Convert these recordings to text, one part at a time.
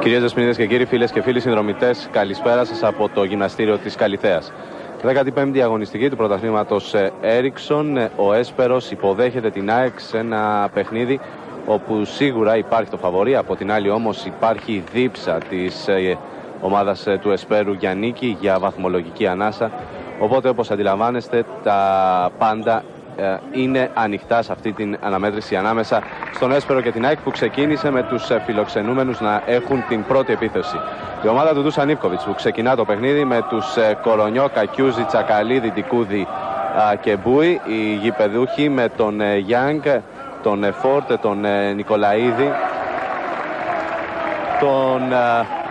Κυρίες Δεσποινίδες και κύριοι, φίλες και φίλοι συνδρομητές, καλησπέρα σας από το γυμναστήριο της Καλιθέας. 15η αγωνιστική του πρωταθλήματος Έριξον. Ο Έσπερος υποδέχεται την ΑΕΚ σε ένα παιχνίδι όπου σίγουρα υπάρχει το φαβορί. Από την άλλη όμως υπάρχει η δίψα της ομάδας του Εσπέρου για νίκη, για βαθμολογική ανάσα. Οπότε, όπως αντιλαμβάνεστε, τα πάντα είναι ανοιχτά σε αυτή την αναμέτρηση ανάμεσα στον Έσπερο και την ΑΕΚ, που ξεκίνησε με τους φιλοξενούμενους να έχουν την πρώτη επίθεση. Η ομάδα του Ντούσαν Ιβκοβιτς, που ξεκινά το παιχνίδι με τους Κορονιό, Κακιούζη, Τσακαλίδη, Ντικούδη και Μπούι. Οι γηπεδούχοι με τον Γιάνγκ, τον Φόρτ, τον Νικολαίδη, τον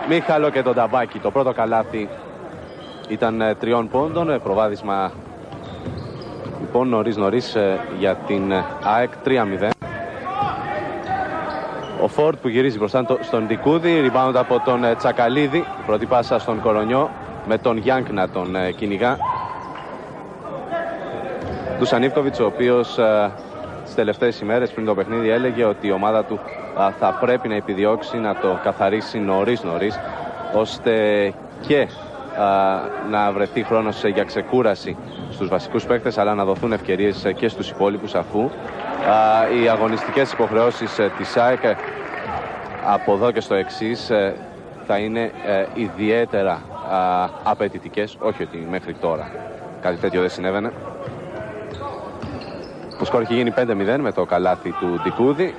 Μίχαλο και τον Ταμπάκη. Το πρώτο καλάθι ήταν 3 πόντων, προβάδισμα λοιπόν νωρίς για την ΑΕΚ, 3-0. Ο Φόρτ που γυρίζει μπροστά στον Ντικούδη, rebound από τον Τσακαλίδη, πρώτη πάσα στον Κορονιό με τον Γιάνγκ να τον κυνηγά. Ντούσαν Ιβκοβιτς, ο οποίος τις τελευταίες ημέρες πριν το παιχνίδι έλεγε ότι η ομάδα του θα πρέπει να επιδιώξει να το καθαρίσει νωρίς, ώστε και να βρεθεί χρόνος για ξεκούραση στους βασικούς παίκτες, αλλά να δοθούν ευκαιρίες και στους υπόλοιπους, αφού οι αγωνιστικές υποχρεώσεις της ΑΕΚ από εδώ και στο εξής θα είναι ιδιαίτερα απαιτητικές. Όχι ότι μέχρι τώρα κάτι τέτοιο δεν συνέβαινε. Το σκορ έχει γίνει 5-0 με το καλάθι του Ντικούδη.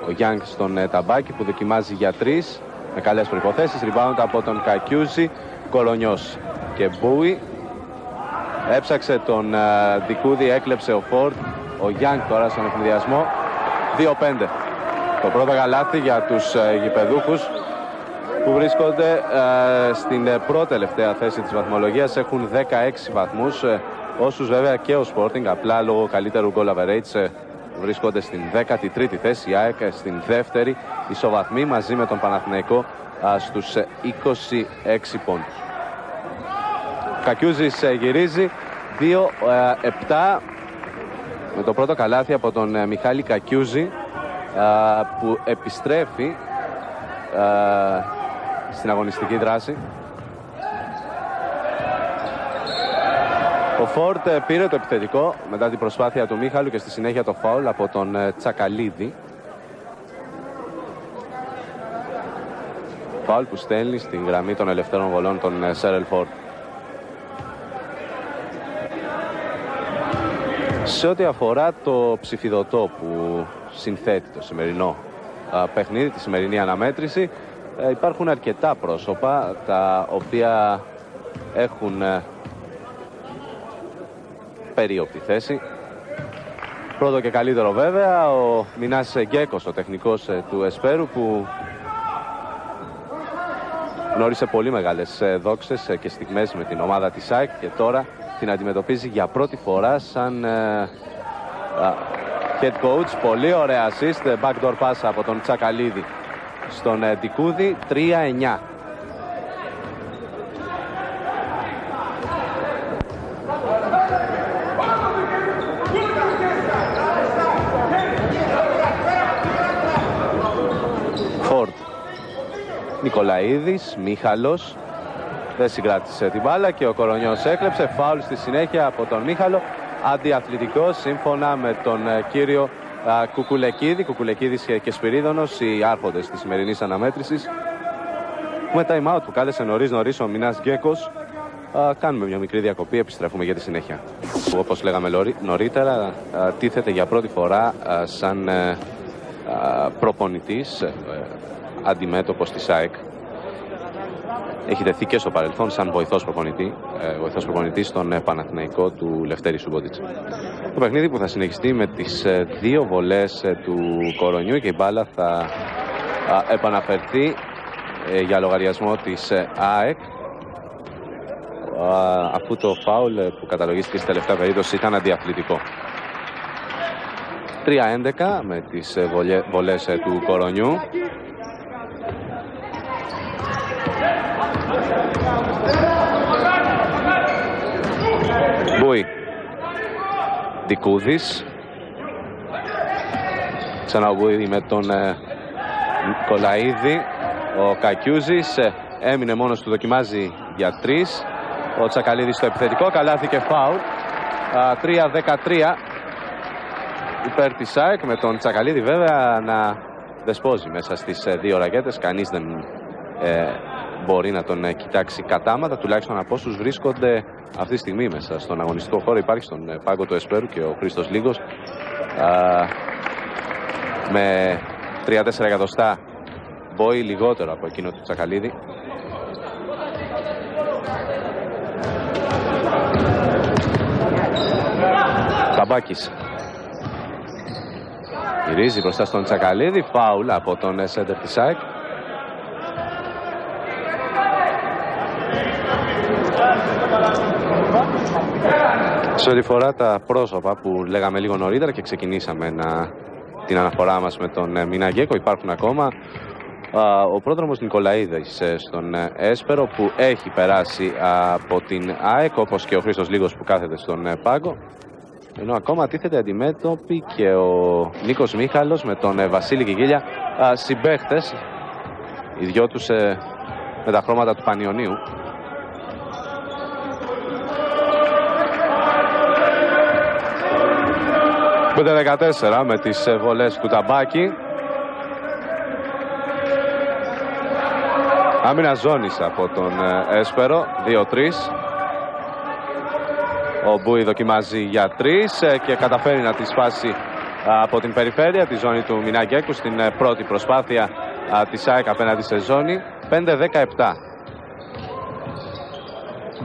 Ο Γιάνγκ στον Ταμπάκη που δοκιμάζει για 3 με καλές προϋποθέσεις. Rebound από τον Κακιούζη, Κορονιός και Μπούι. Έψαξε τον Ντικούδη, έκλεψε ο Φόρτ. Ο Γιάνγκ τώρα στον ευνηδιασμό. 2-5. Το πρώτο καλάθι για τους γηπεδούχους, που βρίσκονται στην πρώτη τελευταία θέση της βαθμολογίας. Έχουν 16 βαθμούς. Όσους βέβαια και ο Sporting, απλά λόγω καλύτερου goal average, βρίσκονται στην 13η θέση. Η ΑΕΚ στην δεύτερη, ισοβαθμή μαζί με τον Παναθηναϊκό στους 26 πόντους. Κακιούζης γυρίζει 2-7 με το πρώτο καλάθι από τον Μιχάλη Κακιούζη, που επιστρέφει στην αγωνιστική δράση. Ο Φόρτ πήρε το επιθετικό μετά την προσπάθεια του Μίχαλου και στη συνέχεια το φάουλ από τον Τσακαλίδη. Φάουλ που στέλνει στην γραμμή των ελευθέρων βολών τον Σέρελ Φόρτ. Σε ό,τι αφορά το ψηφιδωτό που συνθέτει το σημερινό παιχνίδι, τη σημερινή αναμέτρηση, υπάρχουν αρκετά πρόσωπα τα οποία έχουν περίοπτη θέση. Πρώτο και καλύτερο βέβαια ο Μινάς Γκέκος, ο τεχνικός του Εσπέρου, που γνώρισε πολύ μεγάλες δόξες και στιγμές με την ομάδα της ΑΕΚ και τώρα την αντιμετωπίζει για πρώτη φορά σαν head coach. Πολύ ωραία assist, backdoor pass από τον Τσακαλίδη στον Ντικούδη. 3-9. Φόρτ, Νικολαίδης, Μίχαλος, δεν συγκράτησε την μπάλα και ο Κορονιός έκλεψε. Φάουλ στη συνέχεια από τον Μίχαλο, αντιαθλητικό σύμφωνα με τον κύριο Κουκουλεκίδη. Κουκουλεκίδης και Σπυρίδωνος, οι άρχοντες της σημερινής αναμέτρησης. Με time out που κάλεσε νωρίς ο Μινάς Γκέκος. Κάνουμε μια μικρή διακοπή, επιστρέφουμε για τη συνέχεια. Όπως λέγαμε νωρίτερα, τίθεται για πρώτη φορά σαν προπονητής αντιμέτωπος της ΑΕΚ. Έχει τεθεί και στο παρελθόν σαν βοηθός προπονητή στον Παναθηναϊκό του Λευτέρη Σουμπότιτς. Το παιχνίδι που θα συνεχιστεί με τις 2 βολές του Κορονιού και η μπάλα θα επαναφερθεί για λογαριασμό της ΑΕΚ, αφού το φάουλ που καταλογίστηκε στη τελευταία περίπτωση ήταν αντιαθλητικό. 3-11 με τις βολές του Κορονιού. Μπούι, Ντικούδης, ξανά ο Μπούι με τον Νικολαίδη, ο Κακιούζης. Έμεινε μόνος του, δοκιμάζει για 3. Ο Τσακαλίδης στο επιθετικό, καλάθι και φάουλ. 3-13 υπέρ της ΑΕΚ, με τον Τσακαλίδη βέβαια να δεσπόζει μέσα στις δύο ρακέτες. Κανείς δεν μπορεί να τον κοιτάξει κατάματα, τουλάχιστον από όσους βρίσκονται αυτή τη στιγμή μέσα στον αγωνιστικό χώρο. Υπάρχει στον πάγκο του Εσπέρου και ο Χρήστος Λίγκος με 3-4 εκατοστά μπόι λιγότερο από εκείνο του Τσακαλίδη. Ταμπάκης γυρίζει μπροστά στον Τσακαλίδη, φάουλ από τον σέντερ της ΑΕΚ. Σε ό,τι φορά τα πρόσωπα που λέγαμε λίγο νωρίτερα και ξεκινήσαμε την αναφορά μας με τον Μιναγκέκο, υπάρχουν ακόμα. Ο πρόδρομος Νικολαίδης στον Έσπερο που έχει περάσει από την ΑΕΚ, όπως και ο Χρήστος Λίγκος που κάθεται στον πάγκο. Ενώ ακόμα τίθεται αντιμέτωποι και ο Νίκος Μίχαλος με τον Βασίλη Κικίλια, συμπαίχτες, οι δυο τους με τα χρώματα του Πανιωνίου. «5-14» με τις βολές του Ταμπάκη. Άμυνα ζώνης από τον Έσπερο, 2-3. Ο Μπούι δοκιμάζει για 3 και καταφέρει να τη σπάσει από την περιφέρεια, τη ζώνη του Μιναγκέκου, στην πρώτη προσπάθεια της ΑΕΚ απέναντι σε ζώνη. 5-17.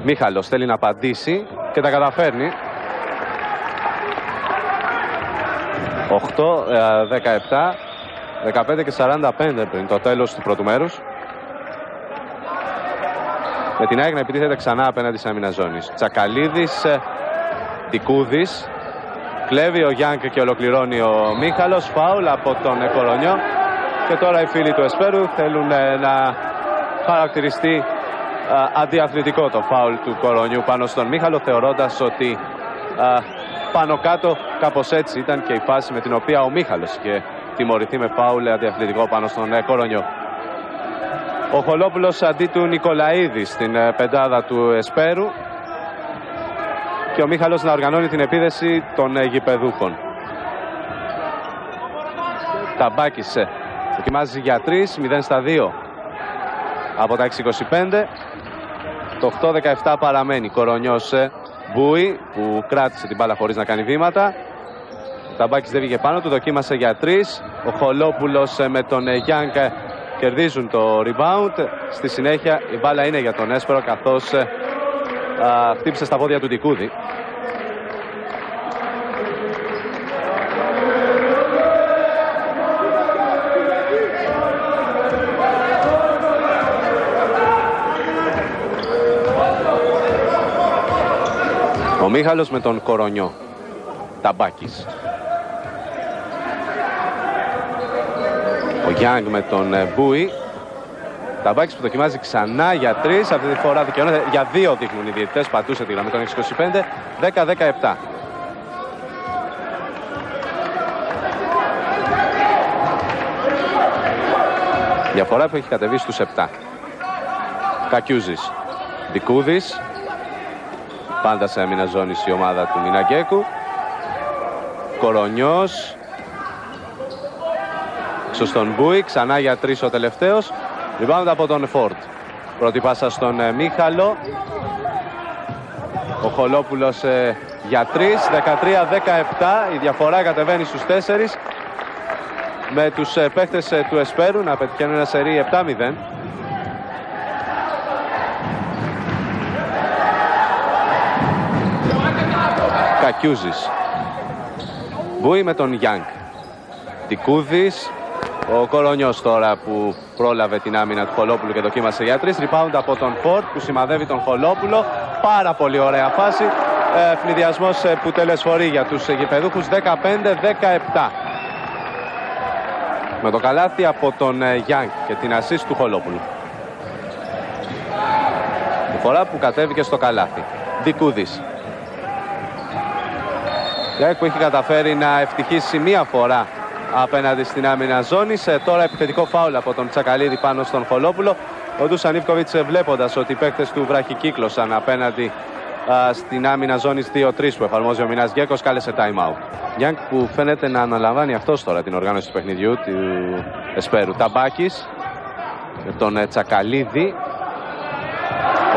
Μίχαλος θέλει να απαντήσει και τα καταφέρνει. 8-17, 15 και 45 πριν το τέλος του πρώτου μέρους. Με την ΑΕΚ να επιτίθεται ξανά απέναντι σε άμυνα ζώνης. Τσακαλίδης, Δικούδης, κλέβει ο Γιάνγκ και ολοκληρώνει ο Μίχαλος. Φάουλ από τον Κορονιό. Και τώρα οι φίλοι του Εσπέρου θέλουν να χαρακτηριστεί αντιαθλητικό το φάουλ του Κορονιού πάνω στον Μίχαλο, θεωρώντας ότι πάνω κάτω κάπως έτσι ήταν και η φάση με την οποία ο Μίχαλος είχε τιμωρηθεί με φάουλ αντιαθλητικό πάνω στον Κορονιό. Ο Χολόπουλος αντί του Νικολαίδη στην πεντάδα του Εσπέρου και ο Μίχαλος να οργανώνει την επίδεση των γηπεδούχων. Ταμπάκης δοκιμάζει για 3, 0-2 από τα 6-25. Το 8-17 παραμένει. Κορονιός, Μπούι που κράτησε την μπάλα χωρίς να κάνει βήματα. Ταμπάκης δεν βγήκε πάνω του, δοκίμασε για 3. Ο Χολόπουλος με τον Γιάνγκ κερδίζουν το rebound. Στη συνέχεια η μπάλα είναι για τον Έσπερο, καθώς χτύπησε στα πόδια του Ντικούδη. Ο Μίχαλος με τον Κορονιό. Ταμπάκης. Ο Γιάνγκ με τον Μπούι. Ταμπάκης που δοκιμάζει ξανά για 3. Αυτή τη φορά δικαιώνεται. Για 2 δείχνουν οι διαιτητές. Πατούσε τη γραμμή των 6-25. 10-17. Διαφορά που έχει κατεβεί στους 7. Κακιούζης. Δικούδης. Πάντα σε άμυνα ζώνης η ομάδα του Μιναγκέκου. Κορονιός. Στον Μπούι, ξανά για 3 ο τελευταίος. Rebound από τον Φόρτ. Πρώτη πάσα στον Μίχαλο. Ο Χολόπουλος για 3. 13-17. Η διαφορά κατεβαίνει στους 4. Με τους παίχτες του Εσπέρου να πετυχαίνουν ένα σερί 7-0. Κακιούζης. Μπούι με τον Γιάνγκ. Δικούδης. Ο Κορονιός τώρα που πρόλαβε την άμυνα του Χολόπουλου και δοκίμασε για 3. Rebound από τον Φόρτ που σημαδεύει τον Χολόπουλο. Πάρα πολύ ωραία φάση. Φλιδιασμός που τελεσφορεί για τους γηπεδούχους. 15-17. Με το καλάθι από τον Γιάνγκ και την ασίστ του Χολόπουλου. Η φορά που κατέβηκε στο καλάθι. Δικούδης. Γιάνγκ που έχει καταφέρει να ευτυχίσει μία φορά απέναντι στην άμυνα ζώνης. Τώρα επιθετικό φάουλ από τον Τσακαλίδη πάνω στον Χολόπουλο. Ο Ντούσαν Ιβκοβιτς, βλέποντας ότι οι παίκτες του βραχικύκλωσαν απέναντι στην άμυνα ζώνης 2-3 που εφαρμόζει ο Μινάς Γκέκος, κάλεσε time out. Γιάνγκ που φαίνεται να αναλαμβάνει αυτός τώρα την οργάνωση του παιχνιδιού του Εσπέρου. Ταμπάκης με τον Τσακαλίδη.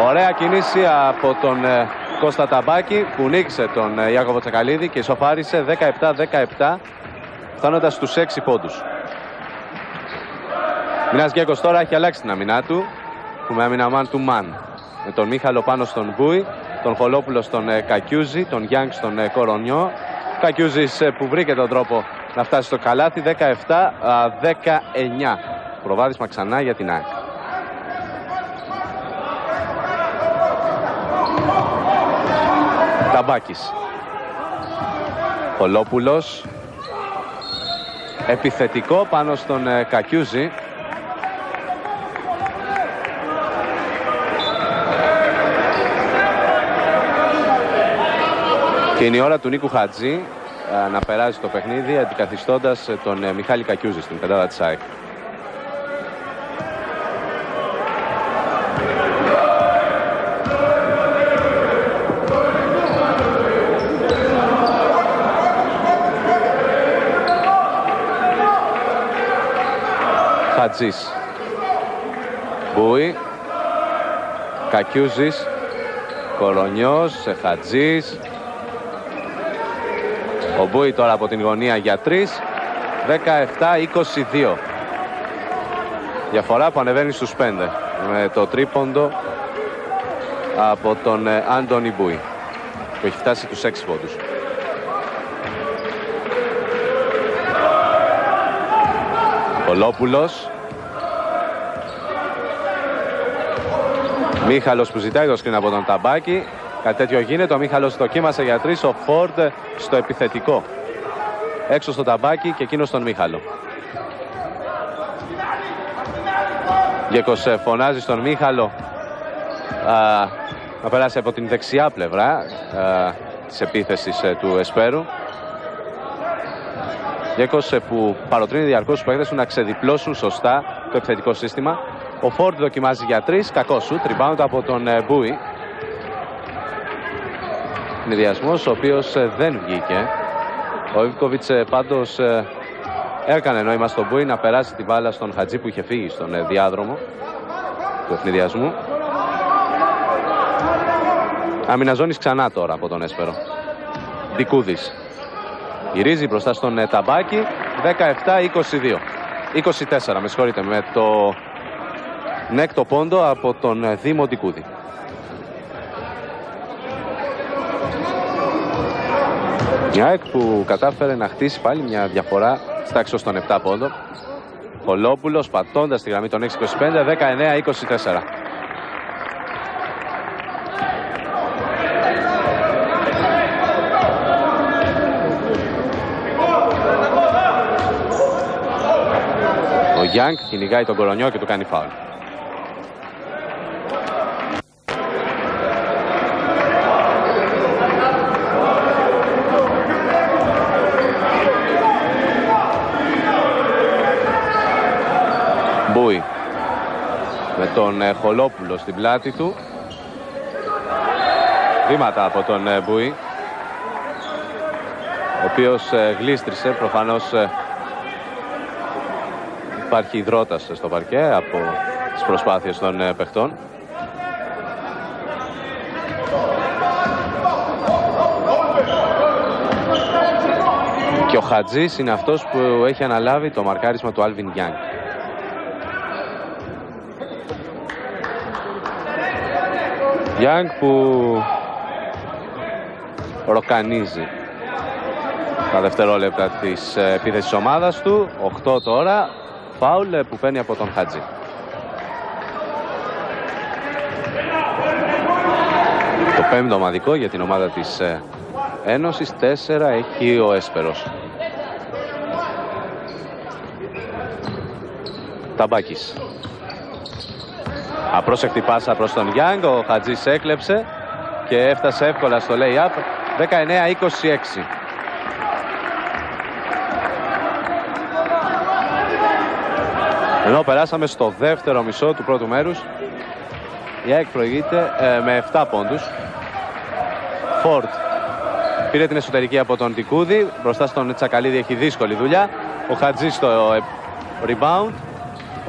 Ωραία κίνηση από τον Κώστα Ταμπάκη που νίκησε τον Ιάκωβο Τσακαλίδη και ισοφάρισε 17-17, φτάνοντας στους 6 πόντους. Μινάς Γκέκος τώρα έχει αλλάξει την αμυνά του, που με άμυνα man to man, με τον Μίχαλο πάνω στον Μπούι, τον Χολόπουλο στον Κακιούζη, τον Γιάνγκ στον Κορονιό. Κακιούζης που βρήκε τον τρόπο να φτάσει στο καλάθι. 17-19. Προβάδισμα ξανά για την ΑΕΚ. Ταμπάκης. Χολόπουλος. Επιθετικό πάνω στον Κακιούζη. Και είναι η ώρα του Νίκου Χατζή να περάσει το παιχνίδι, αντικαθιστώντας τον Μιχάλη Κακιούζη στην πεντάδα της ΑΕΚ. Χατζής. Μπούι. Κακιούζης. Κορονιός. Χατζής. Ο Μπούι τώρα από την γωνία για 3. 17-22. Διαφορά που ανεβαίνει στους 5. Με το τρίποντο από τον Άντωνη Μπούι, που έχει φτάσει τους 6 πόντους. Κολόπουλος. Μίχαλος που ζητάει το σκριν από τον Ταμπάκη. Κάτι τέτοιο γίνεται. Ο Μίχαλος δοκίμασε για 3. Ο Φόρντ στο επιθετικό. Έξω στο Ταμπάκη και εκείνο στον Μίχαλο. Γκέκος φωνάζει στον Μίχαλο να περάσει από την δεξιά πλευρά της επίθεσης του Εσπέρου. Γκέκος που παροτρύνει διαρκώς τους παίκτες του να ξεδιπλώσουν σωστά το επιθετικό σύστημα. Ο Φόρντ δοκιμάζει για 3. Κακό σου. Rebound από τον Μπούι. Συνδυασμός ο οποίος δεν βγήκε. Ο Ιβκοβιτς πάντως έκανε νόημα στον Μπούι να περάσει την μπάλα στον Χατζή που είχε φύγει στον διάδρομο του ευνηδιασμού. Άμυνα ζώνης ξανά τώρα από τον Έσπερο. Ντικούδης γυρίζει μπροστά στον Ταμπάκη. 17-22. 24 με συγχωρείτε, με το νέκτο πόντο από τον Δήμο Ντικούδη. Μια ΑΕΚ που κατάφερε να χτίσει πάλι μια διαφορά στα έξω των 7 πόντων. Χολόπουλος πατώντας τη γραμμή των 6-25, 19-24. Ο Γιάνγκ κυνηγάει τον Κορονιό και του κάνει φάουλ. Μπούι με τον Χολόπουλο στην πλάτη του. Βήματα από τον Μπούι, ο οποίος γλίστρισε. Προφανώς υπάρχει υδρότας στο παρκέ από τις προσπάθειες των παιχτών. Και ο Χατζής είναι αυτός που έχει αναλάβει το μαρκάρισμα του Άλβιν Γιάνγκ. Γιάνγκ που ροκανίζει τα δευτερόλεπτα της επίθεσης της ομάδας του. 8 τώρα. Φάουλ που παίρνει από τον Χατζή. Το 5ο ομαδικό για την ομάδα της Ένωσης. 4 έχει ο Έσπερος. Ταμπάκης. Απρόσεκτη πάσα προς τον Γιάνγκ. Ο Χατζής έκλεψε και έφτασε εύκολα στο lay-up. 19-26. Ενώ περάσαμε στο δεύτερο μισό του πρώτου μέρους, η ΑΕΚ προηγείται με 7 πόντους. Φόρτ πήρε την εσωτερική από τον Τικούδη, μπροστά στον Τσακαλίδη έχει δύσκολη δουλειά. Ο Χατζής στο rebound,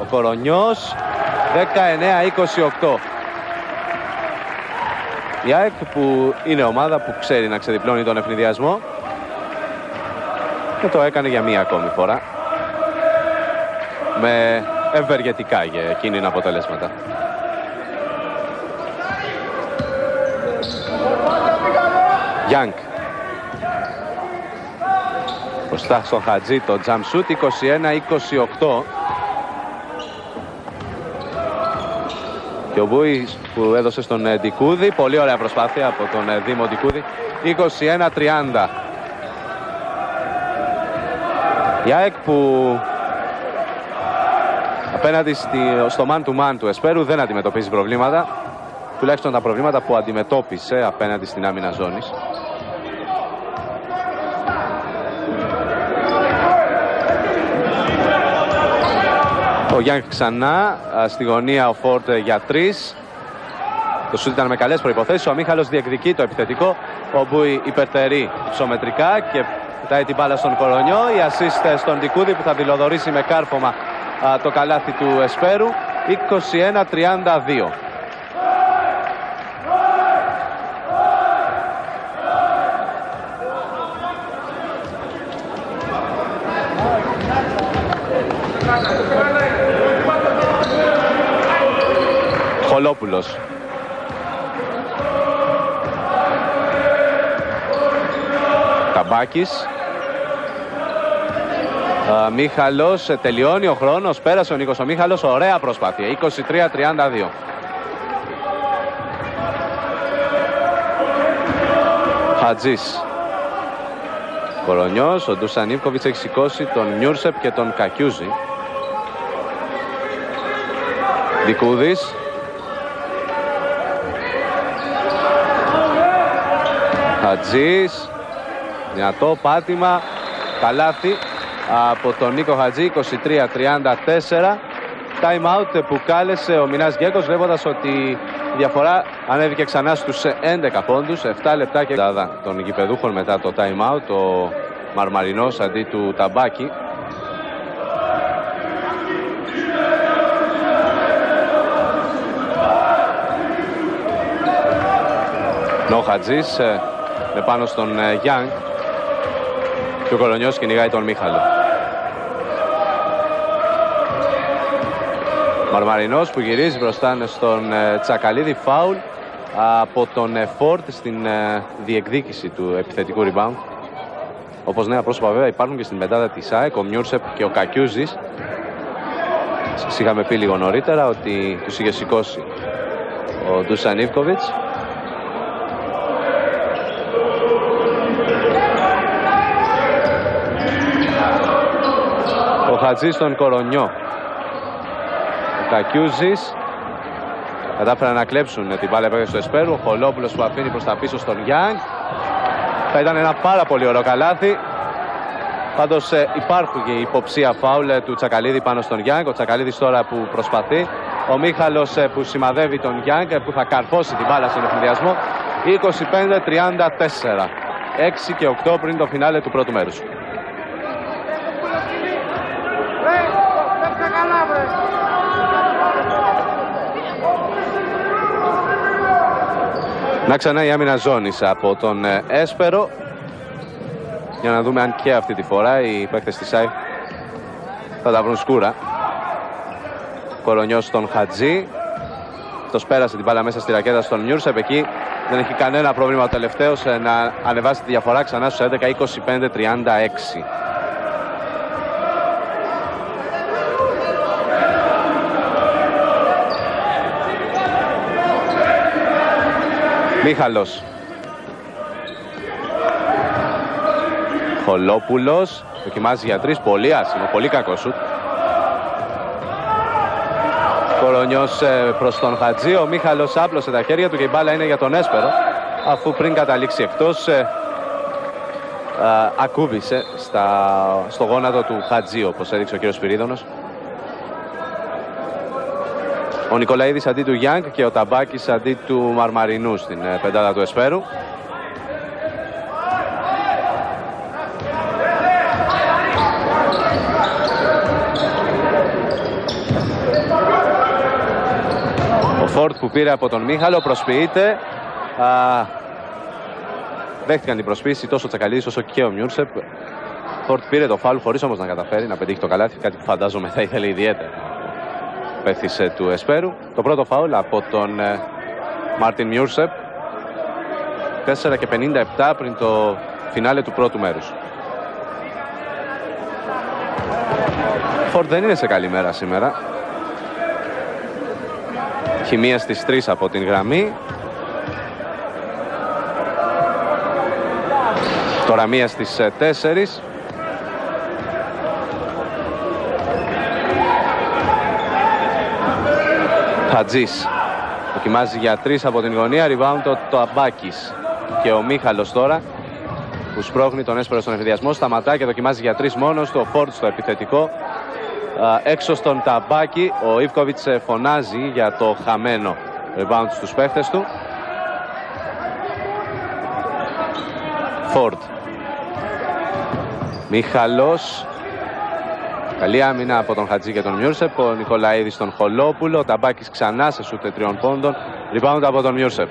ο Κορονιός, 19-28. Η ΑΕΚ που είναι ομάδα που ξέρει να ξεδιπλώνει τον ευνηδιασμό και το έκανε για μία ακόμη φορά με ευεργετικά για εκείνη αποτελέσματα. Γιάνγκ μπροστά στον Χατζή το jump shoot, 21-28. Και ο Μπούης που έδωσε στον Ντικούδη, πολύ ωραία προσπάθεια από τον Δήμο Ντικούδη, 21-30. Η ΑΕΚ που απέναντι στο man to man του Εσπέρου δεν αντιμετωπίζει προβλήματα, τουλάχιστον τα προβλήματα που αντιμετώπισε απέναντι στην άμυνα ζώνης. Ο Γιάνγκ ξανά στη γωνία, ο Φόρτ για 3. Το σούτ ήταν με καλές προϋποθέσεις. Ο Αμίχαλος διεκδικεί το επιθετικό. Ο Μπούι υπερτερεί ψωμετρικά και κοιτάει την μπάλα στον Κορονιό. Η ασίστ στον Τικούδη που θα δηλοδορήσει με κάρφωμα το καλάθι του Εσπέρου. 21-32. Χολόπουλος. Ταμπάκης. Μίχαλος, τελειώνει ο χρόνος, πέρασε ο Νίκος ο Μίχαλος, ωραία προσπάθεια, 23-32. Χατζής. Κορονιός, ο Ντουσανίβκοβιτς έχει σηκώσει τον Μιούρσεπ και τον Κακιούζη. Δικούδης. Χατζής, δυνατό πάτημα, καλάθι από τον Νίκο Χατζή, 23-34. Time out που κάλεσε ο Μινάς Γκέκος, βλέποντας ότι η διαφορά ανέβηκε ξανά στους 11 πόντους, 7 λεπτά και των γηπεδούχων μετά το time out, ο Μαρμαρινός αντί του Ταμπάκη. Ο Χατζής με πάνω στον Γιάνγκ και ο Κορονιός κυνηγάει τον Μίχαλο. Μαρμαρινός που γυρίζει μπροστά στον Τσακαλίδη, φάουλ από τον Φόρτ στην διεκδίκηση του επιθετικού rebound. Όπως νέα πρόσωπα βέβαια υπάρχουν και στην πεντάδα της ΑΕΚ, ο Μιούρσεπ και ο Κακιούζης. Σας είχαμε πει λίγο νωρίτερα ότι τους είχε σηκώσει ο Ντουσανίβκοβιτς. Ο Χατζής στον Κορονιό. Ο Κακιούζης. Κατάφεραν να κλέψουν την μπάλα επέγγιση στο Εσπέρου. Ο Χολόπουλος που αφήνει προς τα πίσω στον Γιάνγκ. Θα ήταν ένα πάρα πολύ ωραίο καλάθι. Πάντως υπάρχουν και υποψία φάουλ του Τσακαλίδη πάνω στον Γιάνγκ. Ο Τσακαλίδης τώρα που προσπαθεί. Ο Μίχαλος που σημαδεύει τον Γιάνγκ που θα καρφώσει την μπάλα στον ευνηδιασμό. 25-34. 6 και 8 πριν το φινάλε του πρώτου μέρους. Να ξανά η άμυνα ζώνης από τον Έσπερο. Για να δούμε αν και αυτή τη φορά οι παίκτες της ΣΑΙ θα τα βρουν σκούρα. Κορονιός στον Χατζή. Αυτός πέρασε την μπάλα μέσα στη ρακέτα στον Μιούρσεπ. Εκεί δεν έχει κανένα πρόβλημα ο τελευταίος να ανεβάσει τη διαφορά ξανά στους 11, 25-36. Μίχαλος. Χολόπουλος. Δοκιμάζει για 3. Πολύ άσχημο. Πολύ κακό σουτ. Κορονιός προς τον Χατζή. Ο Μίχαλος άπλωσε τα χέρια του και η μπάλα είναι για τον Έσπερο. Αφού πριν καταλήξει εκτός ακούμπησε στο γόνατο του Χατζή, όπως έδειξε ο κύριος Σπυρίδωνος. Ο Νικολαίδης αντί του Γιάνγκ και ο Ταμπάκης αντί του Μαρμαρινού στην πεντάδα του Εσπέρου. Ο Φόρτ που πήρε από τον Μίχαλο προσποιείται. Δέχτηκαν την προσποίηση τόσο ο Τσακαλίδης όσο και ο Μιούρσεπ. Φόρτ πήρε το φάουλ χωρίς όμως να καταφέρει να πετύχει το καλάθι, κάτι που φαντάζομαι θα ήθελε ιδιαίτερα. Πέθησε του Εσπέρου. Το πρώτο φάουλ από τον Μάρτιν Μιούρσεπ. 4 και 57 πριν το φινάλε του πρώτου μέρους. Φόρτ δεν είναι σε καλή μέρα σήμερα. Έχει μία στις 3 από την γραμμή. Τώρα μία στις 4. Χατζής δοκιμάζει για 3 από την γωνία. Rebound το Αμπάκης. Και ο Μίχαλος τώρα που σπρώχνει τον Έσπερο στον εφηδιασμό. Σταματά και δοκιμάζει για 3 μόνος. Το Φόρτ στο επιθετικό. Έξω στον Ταμπάκη. Ο Ιβκοβιτς φωνάζει για το χαμένο rebound στους παίχτες του. Φόρτ. Μίχαλος. Καλή άμυνα από τον Χατζή και τον Μιούρσεπ. Ο Νικολαίδης στον Χολόπουλο. Ο Ταμπάκης ξανά σε σούτε 3 πόντων. Rebound από τον Μιούρσεπ.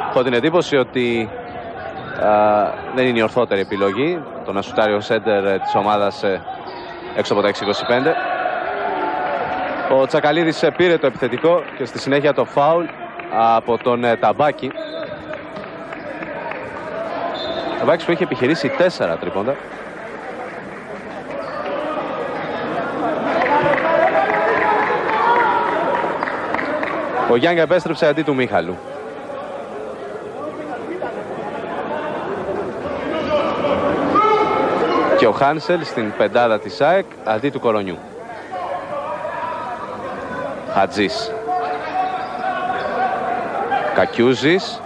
Έχω την εντύπωση ότι δεν είναι η ορθότερη επιλογή το να σουτάρει ο σέντερ της ομάδας έξω από τα 6-25. Ο Τσακαλίδης πήρε το επιθετικό και στη συνέχεια το φάουλ από τον Ταμπάκη. Ταμπάκης που είχε επιχειρήσει 4 τρίποντα. Ο Γιάνγκ επέστρεψε αντί του Μίχαλου. Και ο Χάνσελ στην πεντάδα της ΑΕΚ αντί του Κορονιού. Χατζής. Κακιούζης.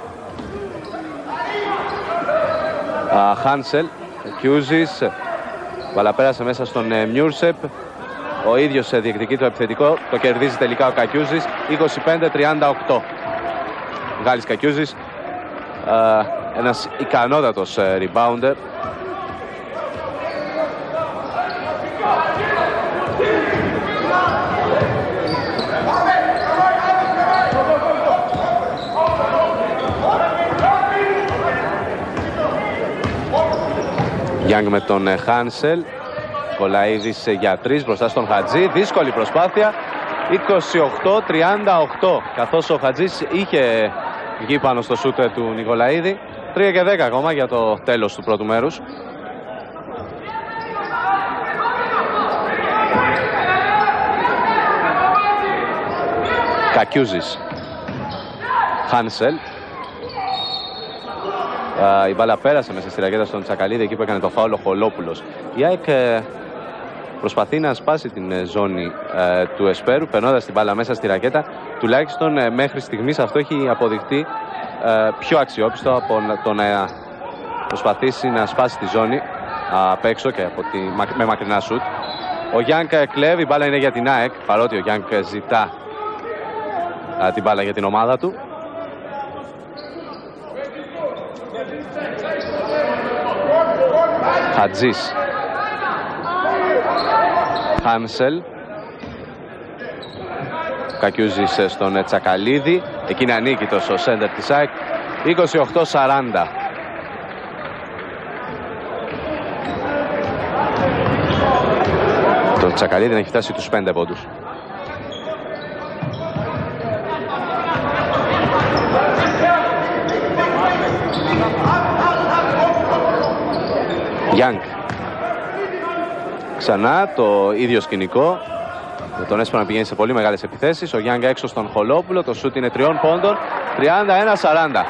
Χάνσελ. Κακιούζης. Μπαλά πέρασε μέσα στον Μιούρσεπ. Ο ίδιος διεκδικεί το επιθετικό. Το κερδίζει τελικά ο Κακιούζης. 25-38. Γάλλης Κακιούζης. Ένας ικανότατος rebounder. Γιάνγκ με τον Χάνσελ. Κολαίδης για 3 μπροστά στον Χατζή. Δύσκολη προσπάθεια. 28-38. Καθώς ο Χατζής είχε βγει πάνω στο σούτ του Νικολαίδη. 3 και 10 ακόμα για το τέλος του πρώτου μέρους. Κακιούζης. Χάνσελ. Η μπάλα πέρασε μέσα στη ρακέτα στον Τσακαλίδη, εκεί που έκανε το φάουλο Χολόπουλος. Η ΑΕΚ προσπαθεί να σπάσει την ζώνη του Εσπέρου, περνώντας την μπάλα μέσα στη ρακέτα. Τουλάχιστον μέχρι στιγμής αυτό έχει αποδειχτεί πιο αξιόπιστο από το να προσπαθήσει να σπάσει τη ζώνη απ' έξω και με μακρινά σουτ. Ο Γιάνγκ κλέβει, η μπάλα είναι για την ΑΕΚ, παρότι ο Γιάνγκ ζητά την μπάλα για την ομάδα του. Χατζής. Χάνσελ. Κακιούζης στον Τσακαλίδη. Εκεί είναι ανίκητος ο σέντερ της ΑΕΚ. 28-40. Το Τσακαλίδη έχει φτάσει τους 5 πόντους. Γιάνγκ. Ξανά το ίδιο σκηνικό. Με τον Έσπρο να πηγαίνει σε πολύ μεγάλες επιθέσεις. Ο Γιάνγκ έξω στον Χολόπουλο. Το σούτ είναι 3 πόντων. 31-40.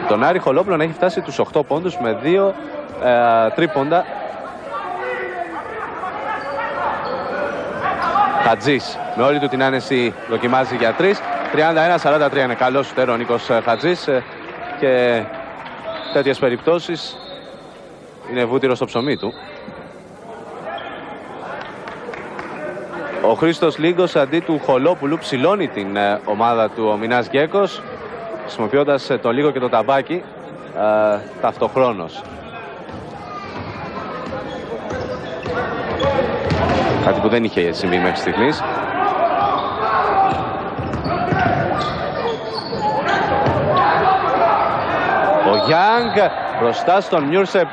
Τον Άρη Χολόπουλο να έχει φτάσει τους 8 πόντους με 2 τρίποντα. Χατζής με όλη του την άνεση δοκιμάζει για 3. 31-43 είναι καλός σουτέρ ο Νίκος Χατζής και τέτοιες περιπτώσεις είναι βούτυρο στο ψωμί του. Ο Χρήστος Λίγκος αντί του Χολόπουλου ψηλώνει την ομάδα του ο Μινάς Γκέκος, χρησιμοποιώντας το Λίγκο και το Ταμπάκι ταυτοχρόνως. Κάτι που δεν είχε συμβεί μέχρι στιγμής. Ο Γιάνγκ μπροστά στον Μιούρσεπ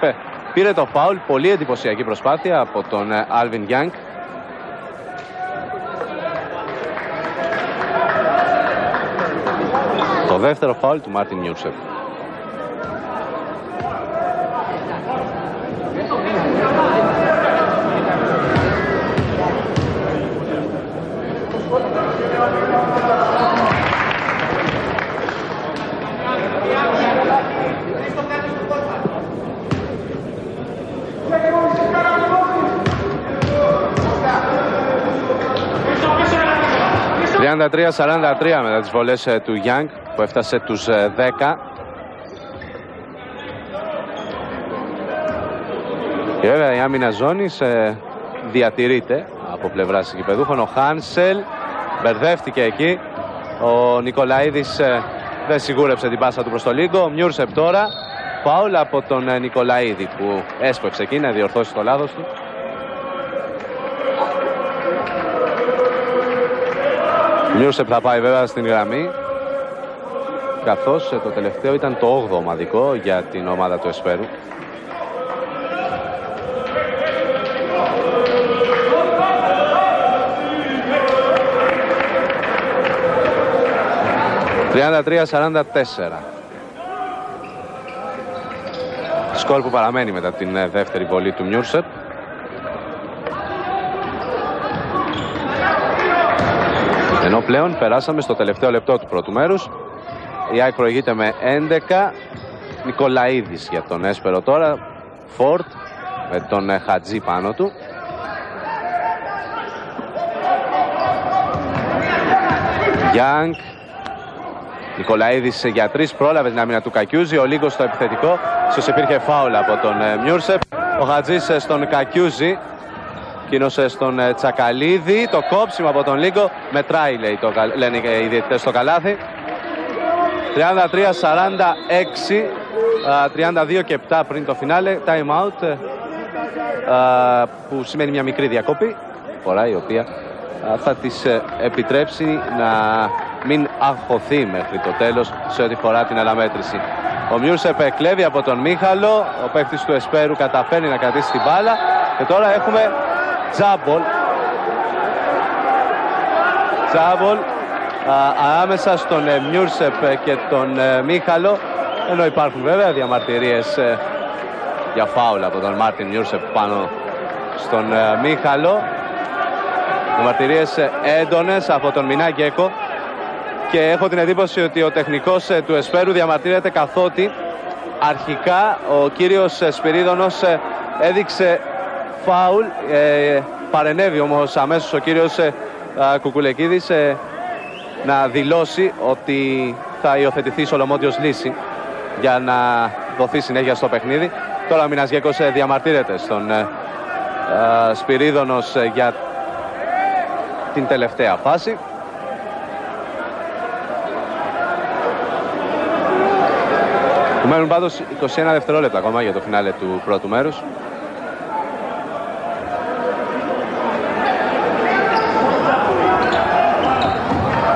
πήρε το φάουλ. Πολύ εντυπωσιακή προσπάθεια από τον Άλβιν Γιάνγκ. Το δεύτερο φάουλ του Μάρτιν Μιούρσεπ. ...33-43 μετά τις βολές του Γιάνγκ που έφτασε τους 10. Και βέβαια η άμυνα ζώνης διατηρείται από πλευράς γηπεδούχων. Ο Χάνσελ μπερδεύτηκε εκεί. Ο Νικολαίδης δεν σιγούρεψε την πάσα του προς το Λίγκο. Ο Μιούρσεπ τώρα. Φάουλ από τον Νικολαίδη που έσπευξε εκεί να διορθώσει το λάθος του. Μιούρσεπ θα πάει βέβαια στην γραμμή, καθώς το τελευταίο ήταν το 8ο ομαδικό για την ομάδα του Εσπέρου. ...33-44. Σκορ που παραμένει μετά την δεύτερη βολή του Μιούρσεπ. Ενώ πλέον περάσαμε στο τελευταίο λεπτό του πρώτου μέρους. Η ΑΕΚ προηγείται με 11. Νικολαίδης για τον Έσπερο τώρα. Φόρτ με τον Χατζή πάνω του. Γιάνγκ. Νικολαίδης για 3, πρόλαβε την άμυνα του Κακιούζη. Ο Λίγκος στο επιθετικό. Ίσως υπήρχε φάουλ από τον Μιούρσεπ. Ο Χατζής στον Κακιούζη. Εκείνος στον Τσακαλίδη. Το κόψιμο από τον Λίγκο. Μετράει, λένε οι διαιτητές, στο καλάθι. 33-46. 32 και 7 πριν το φινάλε. Time out. Που σημαίνει μια μικρή διακοπή. Φορά η οποία θα της επιτρέψει να μην αγχωθεί μέχρι το τέλος σε ό,τι φορά την αναμέτρηση. Ο Μιούρσεπ κλέβει από τον Μίχαλο. Ο παίκτης του Εσπέρου καταφέρνει να κρατήσει την μπάλα. Και τώρα έχουμε τζάμπολ. Τζάμπολ ανάμεσα στον Μιούρσεπ και τον Μίχαλο. Ενώ υπάρχουν βέβαια διαμαρτυρίες για φάουλ από τον Μάρτιν Μιούρσεπ πάνω στον Μίχαλο. Διαμαρτυρίες έντονες από τον Μινά Γκέκο. Και έχω την εντύπωση ότι ο τεχνικός του Εσπέρου διαμαρτύρεται, καθότι αρχικά ο κύριος Σπυρίδωνος έδειξε φάουλ. Παρενέβη όμως αμέσως ο κύριος Κουκουλεκίδης να δηλώσει ότι θα υιοθετηθεί Σολομόντιος λύση για να δοθεί συνέχεια στο παιχνίδι. Τώρα ο Μινάς Γκέκος διαμαρτύρεται στον Σπυρίδωνος για την τελευταία φάση. Του μένουν πάντως 21 δευτερόλεπτα ακόμα για το φινάλε του πρώτου μέρους.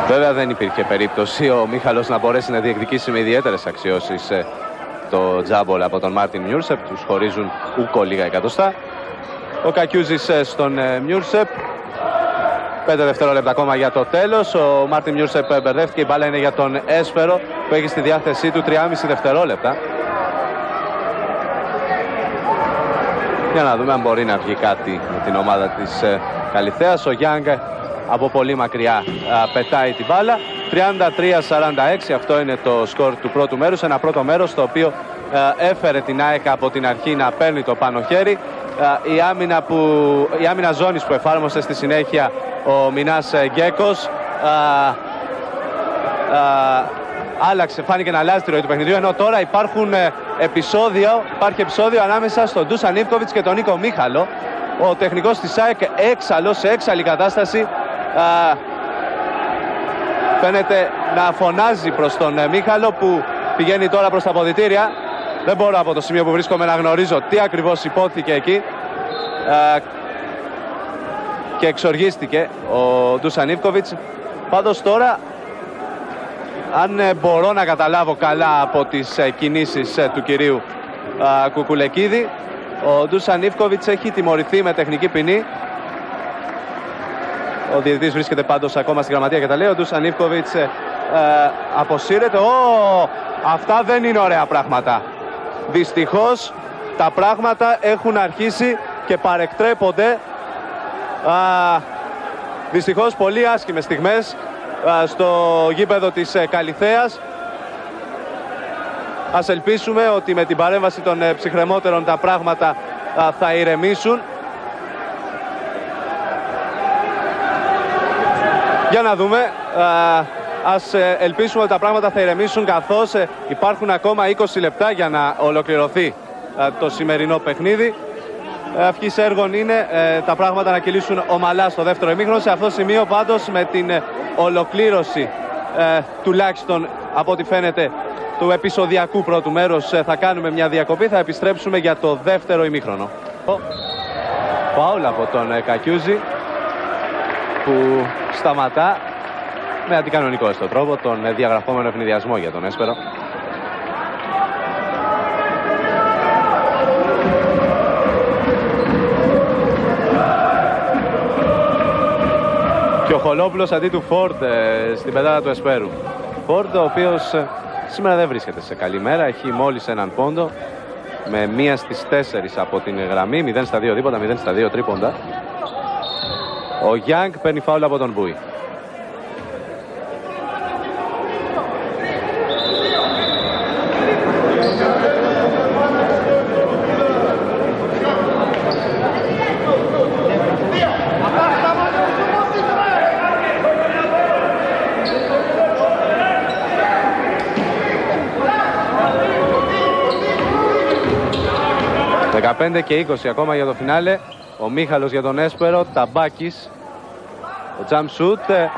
Βέβαια δεν υπήρχε περίπτωση ο Μίχαλος να μπορέσει να διεκδικήσει με ιδιαίτερες αξιώσεις το τζάμπολ από τον Μάρτιν Μιούρσεπ. Τους χωρίζουν ούκο λίγα εκατοστά. Ο Κακιούζης στον Μιούρσεπ. 5 δευτερόλεπτα ακόμα για το τέλος. Ο Μάρτιν Μιούρσεπ μπερδεύτηκε. Η μπάλα είναι για τον Έσπερο που έχει στη διάθεσή του 3,5 δευτερόλεπτα. Για να δούμε αν μπορεί να βγει κάτι με την ομάδα της Καλιθέας. Ο Γιάνγκ από πολύ μακριά πετάει την μπάλα. 33-46, αυτό είναι το σκορ του πρώτου μέρους. Ένα πρώτο μέρος το οποίο έφερε την ΑΕΚ από την αρχή να παίρνει το πάνω χέρι. Η άμυνα ζώνης που εφάρμοσε στη συνέχεια ο Μινάς Γκέκος φάνηκε να αλλάζει τη ροή του παιχνιδιού, ενώ τώρα υπάρχει επεισόδιο ανάμεσα στον Ντούσαν Ιβκοβιτς και τον Νίκο Μίχαλο. Ο τεχνικός της ΑΕΚ έξαλλος, σε έξαλλη κατάσταση. Φαίνεται να φωνάζει προς τον Μίχαλο που πηγαίνει τώρα προς τα αποδυτήρια. Δεν μπορώ από το σημείο που βρίσκομαι να γνωρίζω τι ακριβώς υπόθηκε εκεί. Και εξοργίστηκε ο Ντούσαν Ιβκοβιτς. Πάντως τώρα, αν μπορώ να καταλάβω καλά από τις κινήσεις του κυρίου Κουκουλεκίδη, ο Ντούσαν Ιβκοβιτς έχει τιμωρηθεί με τεχνική ποινή. Ο διαιτητής βρίσκεται πάντως ακόμα στη γραμματεία και τα λέει. Ο Ντούσαν Ιβκοβιτς αποσύρεται. Αυτά δεν είναι ωραία πράγματα. Δυστυχώς τα πράγματα έχουν αρχίσει και παρεκτρέπονται. Δυστυχώς πολύ άσχημες στιγμές στο γήπεδο της Καλιθέας. Ας ελπίσουμε ότι με την παρέμβαση των ψυχρεμότερων τα πράγματα θα ηρεμήσουν. Για να δούμε. Ας ελπίσουμε ότι τα πράγματα θα ηρεμήσουν, καθώς υπάρχουν ακόμα 20 λεπτά για να ολοκληρωθεί το σημερινό παιχνίδι. Ευχής έργων είναι τα πράγματα να κυλήσουν ομαλά στο δεύτερο ημίχρονο. Σε αυτό το σημείο πάντως, με την ολοκλήρωση τουλάχιστον από ό,τι φαίνεται του επεισοδιακού πρώτου μέρους, θα κάνουμε μια διακοπή. Θα επιστρέψουμε για το δεύτερο ημίχρονο. Φάουλ από τον Κακιούζη που σταματά με αντικανονικό στον τρόπο τον διαγραφόμενο ευνηδιασμό για τον Έσπερο. Και ο Χολόπουλος αντί του Φόρντ στην πεντάδα του Εσπέρου. Φόρντ, ο οποίος σήμερα δεν βρίσκεται σε καλή μέρα, έχει μόλις έναν πόντο με 1 στις 4 από την γραμμή, 0 στα 2 δίποτα, 0 στα 2 τρίποντα. Ο Γιάνγκ παίρνει φάουλ από τον Μπούι. ...15 και 20 ακόμα για το φινάλε. Ο Μίχαλος για τον Έσπερο. Ταμπάκης. Ο jump shoot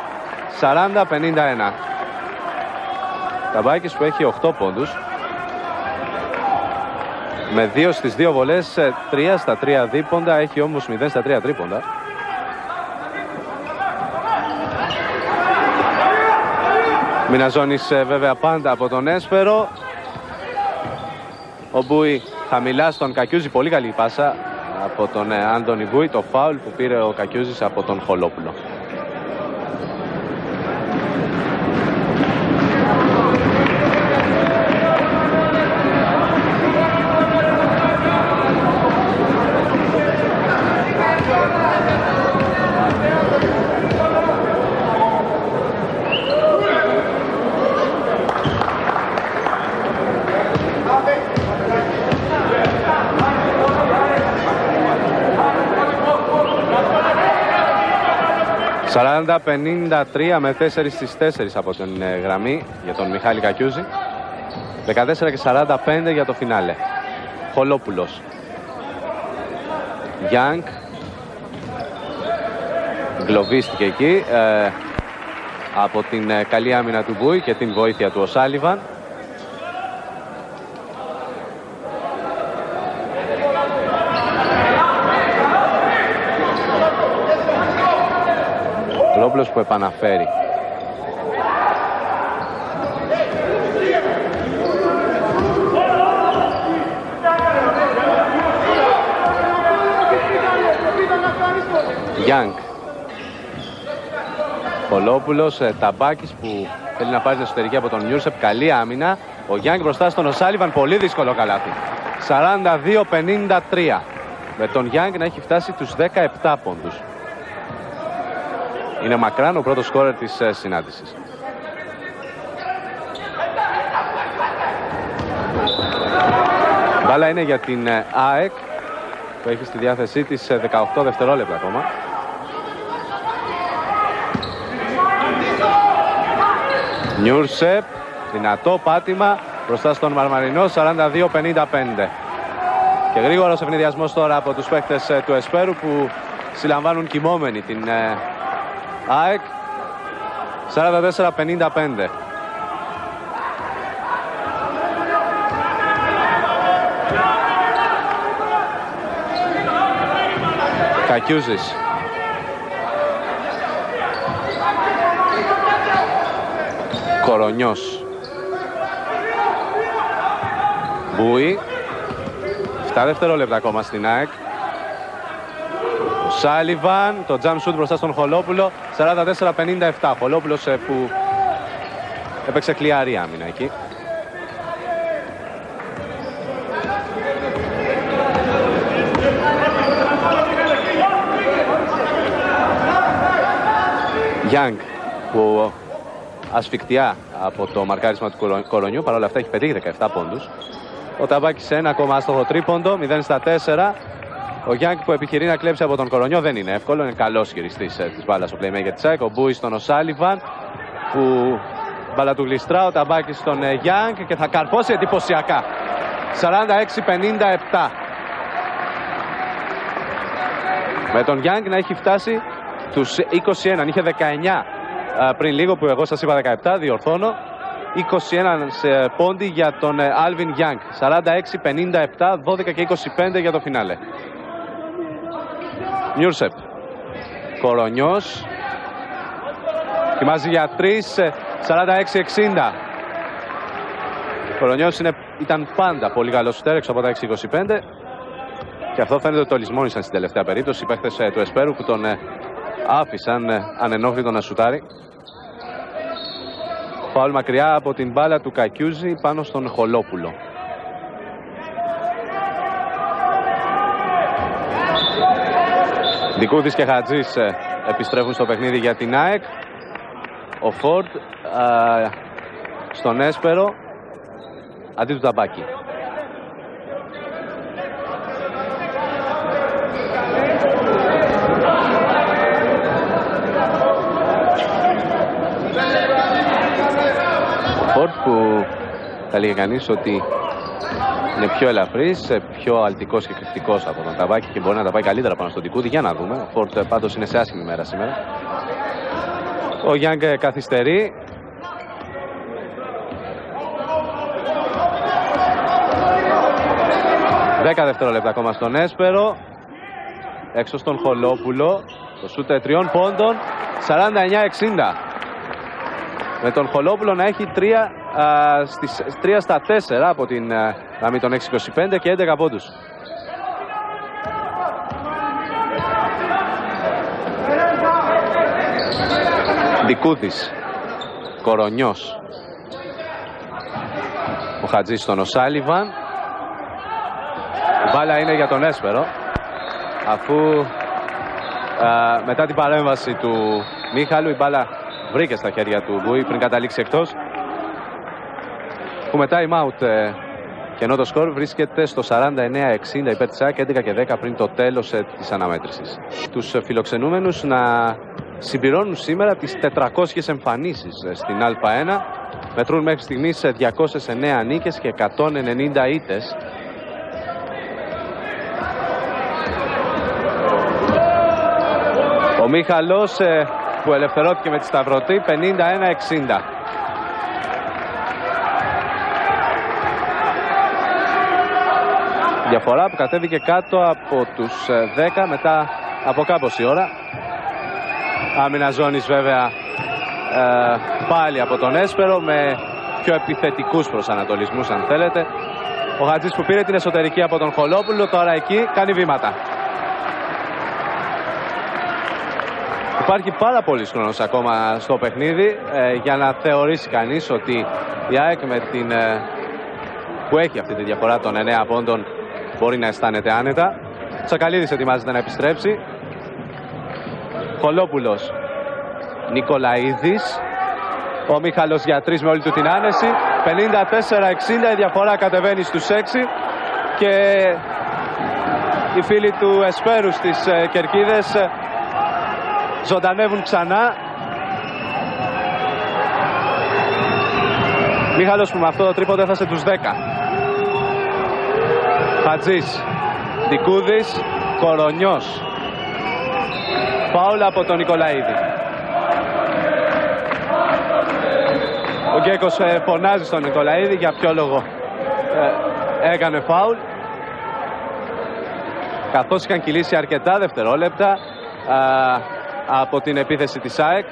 40-51. Ταμπάκης που έχει 8 πόντους. Με 2 στις 2 βολές, 3 στα 3 δίποντα. Έχει όμως 0 στα 3 τρίποντα. Μιναζώνης βέβαια πάντα από τον Έσπερο. Ο Μπούι χαμηλά στον Κακιούζη. Πολύ καλή πάσα από τον Άντονι Μπούι. Το φάουλ που πήρε ο Κακιούζης από τον Χολόπουλο. ...40-53 με 4 στις 4 από την γραμμή για τον Μιχάλη Κακιούζη. 14 και 45 για το φινάλε. Χολόπουλος. Γιάνγκ. Γκλωβίστηκε εκεί από την καλή άμυνα του Μπούι και την βοήθεια του ο Σάλιβαν. Χολόπουλος που επαναφέρει. Γιάνγκ. Χολόπουλος, Ταμπάκης που θέλει να πάρει την εσωτερική από τον Νιούρσεπ. Καλή άμυνα. Ο Γιάνγκ μπροστά στον Οσάλιβαν. Πολύ δύσκολο καλάθι. 42-53. Με τον Γιάνγκ να έχει φτάσει τους 17 πόντους. Είναι μακράν ο πρώτος σκόρερ της συνάντησης. Μπάλα είναι για την ΑΕΚ που έχει στη διάθεσή της 18 δευτερόλεπτα ακόμα. Νιούρσεπ, δυνατό πάτημα μπροστά στον Μαρμαρινό, 42-55. Και γρήγορος ευνηδιασμός τώρα από τους παίκτες του Εσπέρου που συλλαμβάνουν κοιμόμενοι την ΑΕΚ. 44-55. Κακιούζης. Κορονιός. Μπούι. 7 δευτερόλεπτα ακόμα στην ΑΕΚ. Ο Σάλιβαν, το jump shoot μπροστά στον Χολόπουλο. 44-57. Χολόπουλος που έπαιξε κλιαρή άμυνα εκεί. Γιάνγκ που ασφικτιά από το μαρκάρισμα του Κορονιού, παρόλα αυτά έχει πετύχει 17 πόντους. Ο Ταμπάκης σε ένα ακόμα άστοχο τρίποντο, 0-4. Ο Γιάνγκ που επιχειρεί να κλέψει από τον Κορονιό δεν είναι εύκολο, είναι καλός χειριστής της μπάλας ο playmaker της ΑΕΚ. Ο Μπούι στον Οσάλιβαν που μπάλα του γλιστρά, ο Ταμπάκης στον Γιάνγκ και θα καρφώσει εντυπωσιακά. 46-57. Με τον Γιάνγκ να έχει φτάσει τους 21, είχε 19 πριν λίγο που εγώ σας είπα 17, διορθώνω. 21 σε πόντι για τον Άλβιν Γιάνγκ. 46-57, 12 και 25 για το φινάλε. Νιούρσεπ. Κορονιός. Κοιμάζει για 3, 46-60. Κορονιός ήταν πάντα πολύ καλός σουτέρ έξω από τα 6-25. Και αυτό φαίνεται ότι το λησμόνησαν στην τελευταία περίπτωση. Οι παίχτες του Εσπέρου που τον άφησαν ανενόχλητο να σουτάρει. Φάουλ μακριά από την μπάλα του Κακιούζη πάνω στον Χολόπουλο. Δικούδης και Χατζής επιστρέφουν στο παιχνίδι για την ΑΕΚ. Ο Φόρτ στον Έσπερο αντί του Ταμπάκη. Φόρτ που θα λέγει κανείς ότι είναι πιο ελαφρύς, πιο αλτικός και κρυφτικός από τον Ταμπάκη και μπορεί να τα πάει καλύτερα πάνω στον Δικούδη. Για να δούμε. Ο Φόρτ πάντως είναι σε άσχημη μέρα σήμερα. Ο Γιάνγκ καθυστερεί. Δέκα δευτερόλεπτα ακόμα στον Έσπερο. Έξω στον Χολόπουλο. Το σούτ 3 πόντων. 49-60. Με τον Χολόπουλο να έχει 3 στα 4 από την γραμμή των 6-25 και 11 πόντους. Δικούδης. Κορονιός. Ο Χατζής στον Οσάλιβαν. Η μπάλα είναι για τον Έσπερο. Αφού μετά την παρέμβαση του Μίχαλου η μπάλα βρήκε στα χέρια του Μπούι πριν καταλήξει εκτός. Που μετά time out και ενώ το σκορ βρίσκεται στο 49-60 υπέρ της ΑΕΚ, 11 και 10 πριν το τέλος της αναμέτρησης. Τους φιλοξενούμενους να συμπληρώνουν σήμερα τις 400 εμφανίσεις στην Α1. Μετρούν μέχρι στιγμής 209 νίκες και 190 ήττες. Ο Μίχαλος που ελευθερώθηκε με τη Σταυρωτή, 51-60. Διαφορά που κατέβηκε κάτω από τους 10 μετά από κάμποση ώρα. Άμυνα ζώνης βέβαια πάλι από τον Έσπερο με πιο επιθετικούς προσανατολισμούς αν θέλετε. Ο Χατζής που πήρε την εσωτερική από τον Χολόπουλο τώρα εκεί κάνει βήματα. Υπάρχει πάρα πολύς χρόνος ακόμα στο παιχνίδι για να θεωρήσει κανείς ότι η ΑΕΚ με την, που έχει αυτή τη διαφορά των 9 πόντων μπορεί να αισθάνεται άνετα. Τσακαλίδης ετοιμάζεται να επιστρέψει. Χολόπουλος. Νικολαίδης. Ο Μίχαλος για 3 με όλη του την άνεση. 54-60 η διαφορά κατεβαίνει στους 6 και οι φίλοι του Εσπέρου στις κερκίδες ζωντανεύουν ξανά. Μίχαλος που με αυτό το τρίποντο έφτασε τους 10. Χατζής Δικούδης, Κορονιός. Φάουλ από τον Νικολαίδη. Ο Γκέκος φωνάζει στον Νικολαίδη για ποιο λόγο έκανε φάουλ, καθώς είχαν κυλήσει αρκετά δευτερόλεπτα από την επίθεση της ΑΕΚ.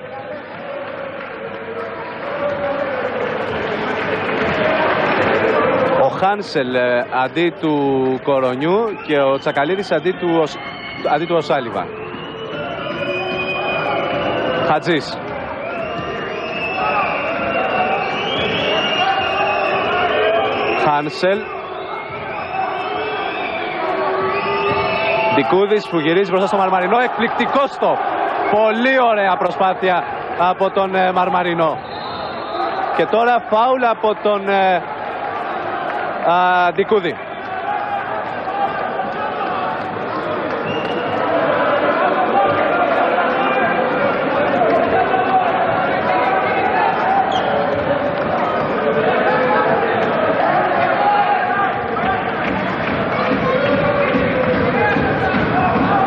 Ο Χάνσελ αντί του Κορονιού και ο Τσακαλίδης αντί του Οσάλιβα. Χατζής. Χάνσελ. Δικούδης που γυρίζει μπροστά στο Μαρμαρινό. Εκπληκτικό στοπ. Πολύ ωραία προσπάθεια από τον Μαρμαρινό. Και τώρα φάουλ από τον Δικούδη.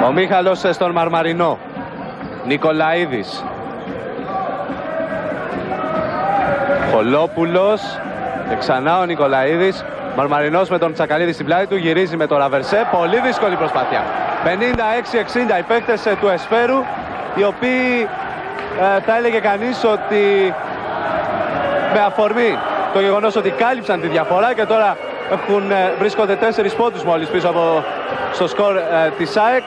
Ο Μίχαλος στον Μαρμαρινό. Νικολαίδης. Χολόπουλος. Και ξανά ο Νικολαίδης. Μαρμαρινός με τον Τσακαλίδη στην πλάτη του. Γυρίζει με τον Ραβερσέ. Πολύ δύσκολη προσπάθεια. 56-60 οι παίκτες του Εσφαίρου, οι οποίοι θα έλεγε κανείς ότι με αφορμή το γεγονός ότι κάλυψαν τη διαφορά και τώρα βρίσκονται 4 πόντους μόλις πίσω από στο σκορ της ΑΕΚ,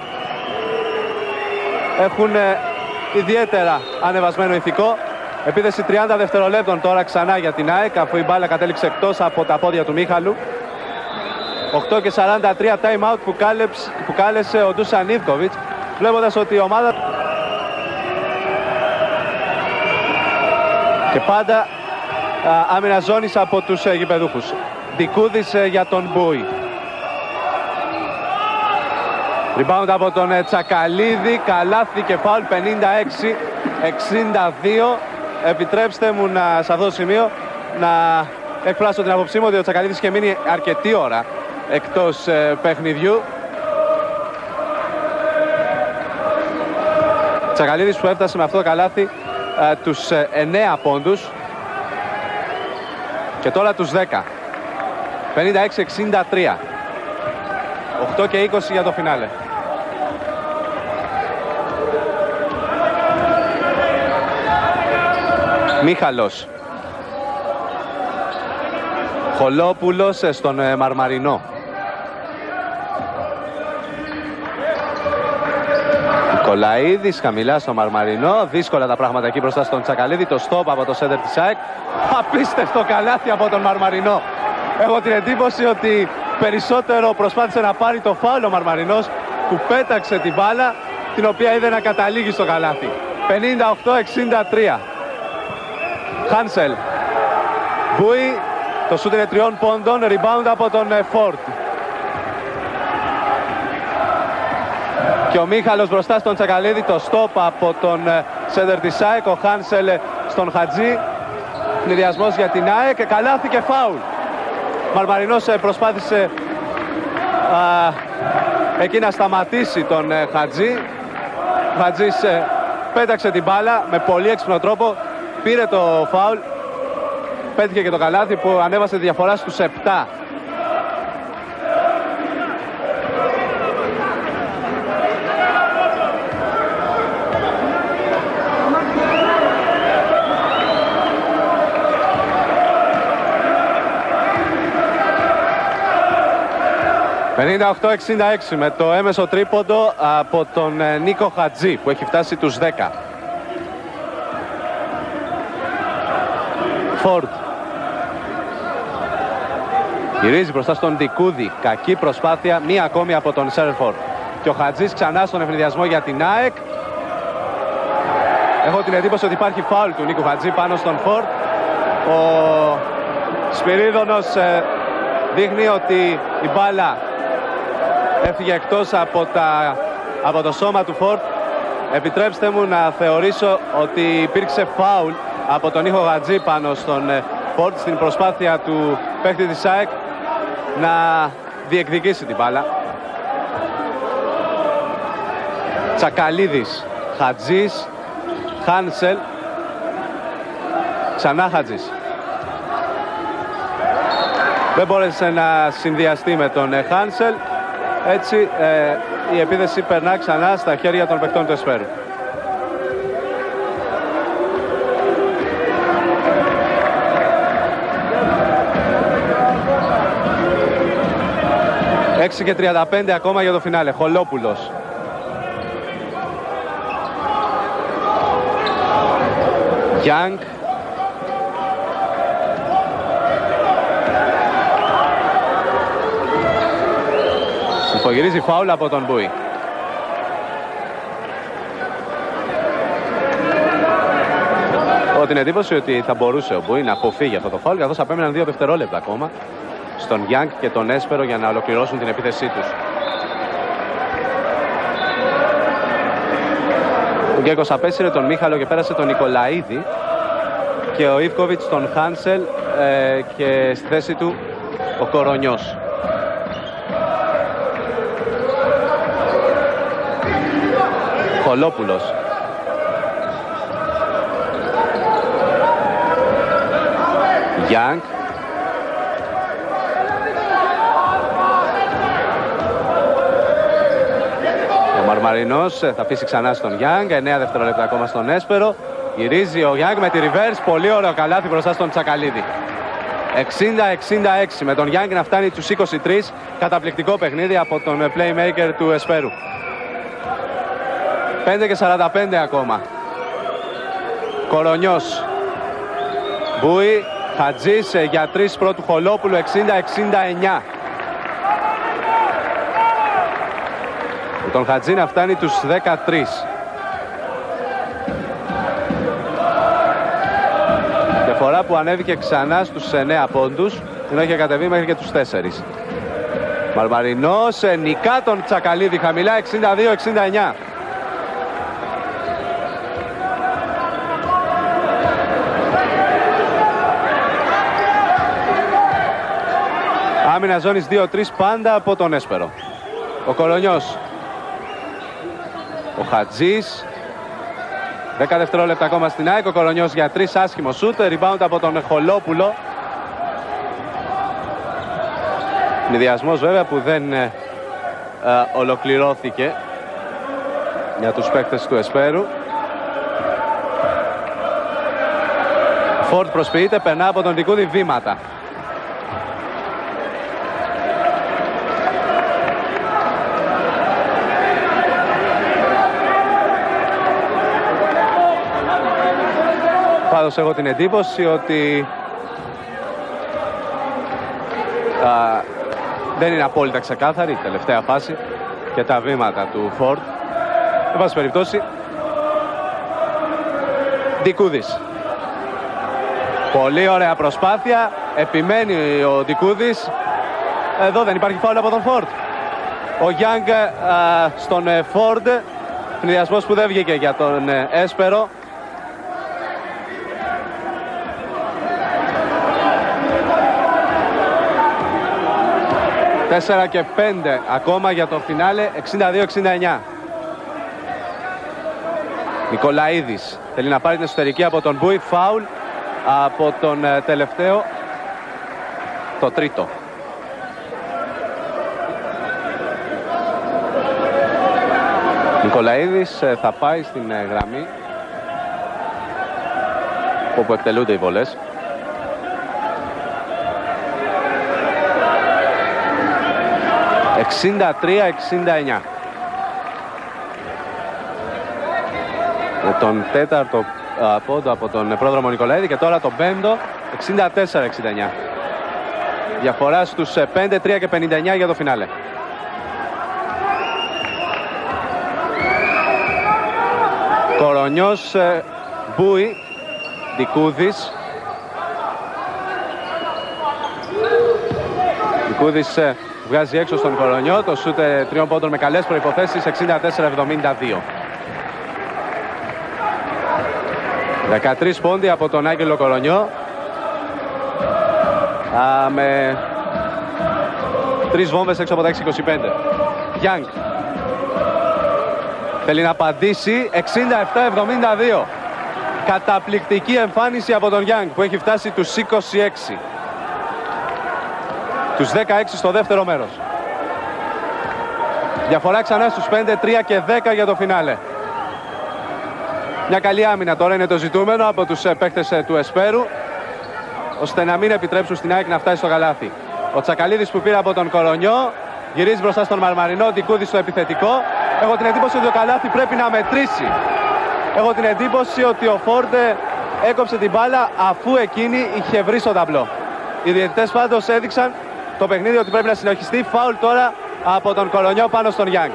έχουν ιδιαίτερα ανεβασμένο ηθικό. Επίθεση 30 δευτερολέπτων τώρα ξανά για την ΑΕΚ, αφού η μπάλα κατέληξε εκτός από τα πόδια του Μίχαλου. 8:43 time out που κάλεσε ο Ντούσαν Ιβκοβιτς, βλέποντας ότι η ομάδα και πάντα άμυνα ζώνης από τους γηπεδούχους. Δικούδης για τον Μπούι. Rebound από τον Τσακαλίδη, καλάθι και φάουλ. 56-62. Επιτρέψτε μου σε αυτό το σημείο να εκφράσω την απόψή μου ότι ο Τσακαλίδης είχε μείνει αρκετή ώρα εκτός παιχνιδιού. Τσακαλίδης που έφτασε με αυτό το καλάθι τους 9 πόντους και τώρα τους 10. 56-63. 8 και 20 για το φινάλε. Μίχαλος. Χολόπουλος στον Μαρμαρινό. Νικολαίδης χαμηλά στο Μαρμαρινό. Δύσκολα τα πράγματα εκεί μπροστά στον Τσακαλίδη. Το στόπ από το σέντερ της ΑΕΚ. Απίστευτο καλάθι από τον Μαρμαρινό. Έχω την εντύπωση ότι περισσότερο προσπάθησε να πάρει το φάουλ ο Μαρμαρινός, που πέταξε την μπάλα, την οποία είδε να καταλήγει στο καλάθι. 58-63. Χάνσελ. Μπούι. Το σούτ είναι 3 πόντων. Rebound από τον Φόρτ. Και ο Μίχαλος μπροστά στον Τσακαλίδη. Το στόπ από τον σέντερ της ΑΕΚ. Ο Χάνσελ στον Χατζή. Πληδιασμός για την ΑΕΚ. Καλάθι και φάουλ. Μαρμαρινός προσπάθησε εκεί να σταματήσει τον Χατζή. Χατζής πέταξε την μπάλα με πολύ έξυπνο τρόπο. Πήρε το φάουλ. Πέτυχε και το καλάθι που ανέβασε τη διαφορά στους 7. ...58-66 με το έμεσο τρίποντο από τον Νίκο Χατζή που έχει φτάσει τους 10. Φόρτ. Γυρίζει μπροστά στον Δικούδη. Κακή προσπάθεια. Μία ακόμη από τον Σέρφορτ. Και ο Χατζής ξανά στον ευνηδιασμό για την ΑΕΚ. Έχω την εντύπωση ότι υπάρχει φάουλ του Νίκου Χατζή πάνω στον Φόρτ. Ο Σπυρίδωνος δείχνει ότι η μπάλα έφυγε εκτός από το σώμα του Φόρτ. Επιτρέψτε μου να θεωρήσω ότι υπήρξε φάουλ από τον Νίκο Χατζή πάνω στον Φόρτ στην προσπάθεια του παίκτη της ΑΕΚ να διεκδικήσει την μπάλα. Τσακαλίδης, Χατζής, Χάνσελ, ξανά Χατζής. Δεν μπόρεσε να συνδυαστεί με τον Χάνσελ. Έτσι η επίθεση περνά ξανά στα χέρια των παιχτών του Εσπέρου. Έξι και 35 ακόμα για το φινάλε. Χολόπουλος. Γιάνγκ. Υπογυρίζει φάουλ από τον Μπούι. Έχω την εντύπωση ότι θα μπορούσε ο Μπούι να αποφύγει αυτό το φάουλ, καθώς απέμειναν 2 δευτερόλεπτα ακόμα στον Γιάνγκ και τον Έσπερο για να ολοκληρώσουν την επίθεσή τους. Ο Γκέκος απέσυρε τον Μίχαλο και πέρασε τον Νικολαίδη και ο Ιβκοβιτς τον Χάνσελ και στη θέση του ο Κορονιός. Χολόπουλος. Γιάνγκ. Ο Μαρμαρινός θα αφήσει ξανά στον Γιάνγκ. 9 δευτερόλεπτα ακόμα στον Έσπερο. Γυρίζει ο Γιάνγκ με τη reverse. Πολύ ωραίο καλάθι μπροστά στον Τσακαλίδη. 60-66 με τον Γιάνγκ να φτάνει τους 23. Καταπληκτικό παιχνίδι από τον playmaker του Εσπέρου. 5 και 45 ακόμα. Κορονιός. Μπούι. Χατζής για 3 πρώτου Χολόπουλου. 60-69. Τον Χατζή να φτάνει τους 13. Διαφορά που ανέβηκε ξανά στους 9 πόντους, ενώ είχε κατεβεί μέχρι και τους 4. Μαρμαρινός νικά τον Τσακαλίδη χαμηλά. 62-69. Άμυνα ζώνης 2-3 πάντα από τον Έσπερο. Ο Κορονιός. Ο Χατζής. 10 δευτερόλεπτα ακόμα στην ΑΕΚ. Ο Κορονιός για 3 άσχημο σούτ. Rebound από τον Χολόπουλο. Συνδυασμός βέβαια που δεν ολοκληρώθηκε για τους παίκτες του Εσπέρου. Φόρτ προσποιείται, περνά από τον Δικούδη βήματα. Πάντως έχω την εντύπωση ότι δεν είναι απόλυτα ξεκάθαρη η τελευταία φάση και τα βήματα του Φόρτ. Εν πάση περιπτώσει, Δικούδης. Πολύ ωραία προσπάθεια. Επιμένει ο Δικούδης. Εδώ δεν υπάρχει φάουλ από τον Φόρτ. Ο Γιάνγκ στον Φόρτ. Συνδυασμός που δεν βγήκε για τον Έσπερο. 4 και 5 ακόμα για το φινάλε. 62-69. Νικολαίδης θέλει να πάρει την εσωτερική από τον Μπούι. Φάουλ από τον τελευταίο. Το τρίτο. Νικολαίδης θα πάει στην γραμμή όπου εκτελούνται οι βολές. ...63-69. Με τον τέταρτο πόντο από τον πρόδρομο Νικολαίδη και τώρα τον πέμπτο 64-69. Διαφορά στους 5, 3 και 59 για το φινάλε. Κορονιός, Μπούι, Δικούδης. Δικούδης βγάζει έξω στον Κορονιό. Το σούτ 3 πόντων με καλές προϋποθέσεις. 64-72. 13 πόντι από τον Άγγελο Κορονιό. Με 3 βόμβες έξω από τα 6-25. Γιάνγκ. Θέλει να απαντήσει. 67-72. Καταπληκτική εμφάνιση από τον Young που έχει φτάσει τους 26. Τους 16 στο δεύτερο μέρος. Διαφορά ξανά στους 5, 3 και 10 για το φινάλε. Μια καλή άμυνα τώρα είναι το ζητούμενο από τους παίκτες του Εσπέρου, ώστε να μην επιτρέψουν στην ΑΕΚ να φτάσει στο καλάθι. Ο Τσακαλίδης που πήρε από τον Κορονιό γυρίζει μπροστά στον Μαρμαρινό, Ντικούδης στο επιθετικό. Έχω την εντύπωση ότι το καλάθι πρέπει να μετρήσει. Έχω την εντύπωση ότι ο Φόρντε έκοψε την μπάλα αφού εκείνη είχε βρει στο ταμπλό. Οι διαιτητές πάντως έδειξαν το παιχνίδι ότι πρέπει να συνεχιστεί. Φάουλ τώρα από τον Κορονιό πάνω στον Young.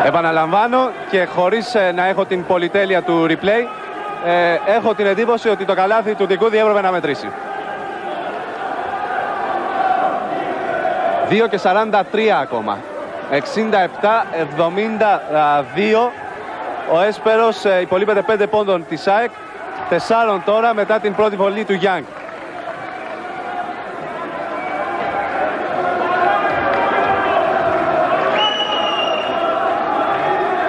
Επαναλαμβάνω και χωρίς να έχω την πολυτέλεια του replay, έχω την εντύπωση ότι το καλάθι του Ντικούδη έπρεπε να μετρήσει. 2 και 43 ακόμα. 67-72. Ο Έσπερος υπολείπεται 5 πόντων της ΑΕΚ. 4 τώρα μετά την πρώτη βολή του Young.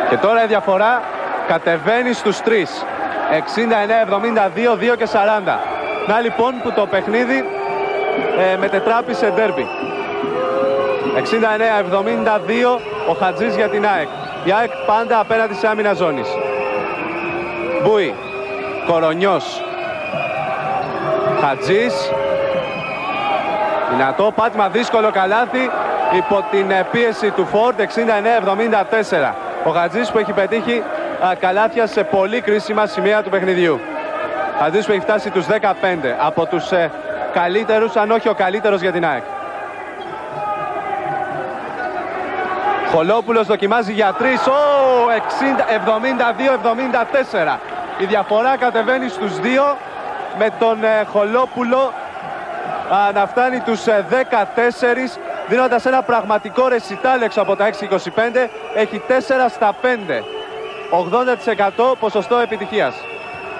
Και τώρα η διαφορά κατεβαίνει στους 3. 69-72, 2 και 40. Να λοιπόν που το παιχνίδι μετετράπη σε ντέρμπι. 69-72 ο Χατζής για την ΑΕΚ. Η ΑΕΚ πάντα απέναντι σε άμυνα ζώνης. Μπούι, Κορονιός, Χατζής. Δυνατό πάτημα, δύσκολο καλάθι υπό την πίεση του Φόρντ. 69-74. Ο Χατζής που έχει πετύχει καλάθια σε πολύ κρίσιμα σημεία του παιχνιδιού. Χατζής που έχει φτάσει τους 15, από τους καλύτερους, αν όχι ο καλύτερος για την ΑΕΚ. Χολόπουλος δοκιμάζει για 3. 72-74. Η διαφορά κατεβαίνει στους 2 με τον Χολόπουλο να φτάνει τους 14, δίνοντας ένα πραγματικό ρεσιτάλ έξω από τα 6-25. Έχει 4 στα 5. 80% ποσοστό επιτυχίας.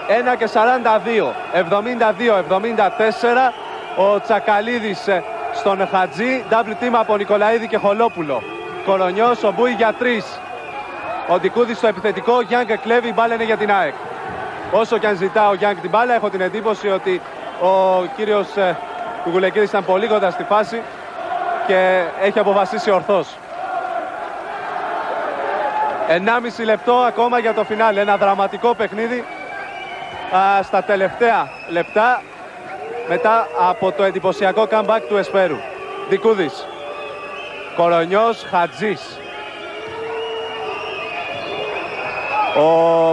1 και 42. 72-74. Ο Τσακαλίδης στον Χατζή. Double team από Νικολαίδη και Χολόπουλο. Κορονιός, ο Μπούι για 3. Ο Ντικούδης στο επιθετικό. Γιάνγκ κλέβει, η μπάλα είναι για την ΑΕΚ. Όσο και αν ζητά ο Γιάνγκ την μπάλα, έχω την εντύπωση ότι ο κύριος Κουκουλεκίδης ήταν πολύ κοντά στη φάση και έχει αποφασίσει ορθώς. 1,5 λεπτό ακόμα για το φινάλε. Ένα δραματικό παιχνίδι στα τελευταία λεπτά μετά από το εντυπωσιακό comeback του Εσπέρου. Ντικούδης, Κορονιός, Χατζής. Ο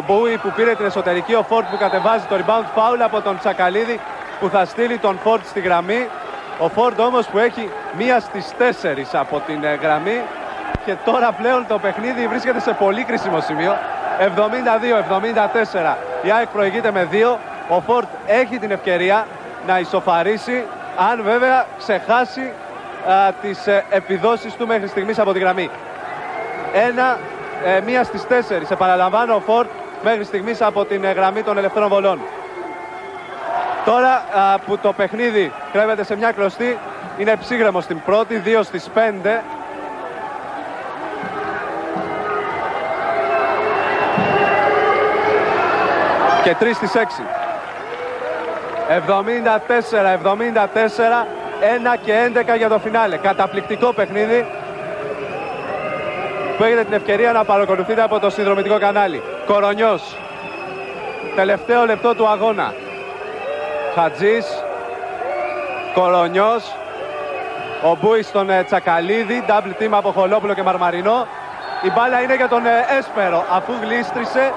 Μπούι που πήρε την εσωτερική, ο Φόρτ που κατεβάζει το rebound, foul από τον Τσακαλίδη που θα στείλει τον Φόρτ στη γραμμή. Ο Φόρτ όμως που έχει 1 στις 4 από την γραμμή και τώρα πλέον το παιχνίδι βρίσκεται σε πολύ κρίσιμο σημείο. 72-74. Η ΑΕΚ προηγείται με 2. Ο Φόρτ έχει την ευκαιρία να ισοφαρίσει, αν βέβαια ξεχάσει τις επιδόσεις του μέχρι στιγμής από τη γραμμή. 1 στις 4. Επαναλαμβάνω, ο Φόρτ μέχρι στιγμής από την γραμμή των ελευθερών βολών. Τώρα που το παιχνίδι κρέμεται σε μια κλωστή, είναι ψύχρεμο στην πρώτη, 2 στις 5. Και 3 στις 6. 74-74, 1 και 11 για το φινάλε. Καταπληκτικό παιχνίδι που έχετε την ευκαιρία να παρακολουθείτε από το συνδρομητικό κανάλι. Κορονιός, τελευταίο λεπτό του αγώνα. Χατζής, Κορονιός, ο Μπούις στον Τσακαλίδη, double team από Χολόπουλο και Μαρμαρινό. Η μπάλα είναι για τον Έσπερο αφού γλίστρισε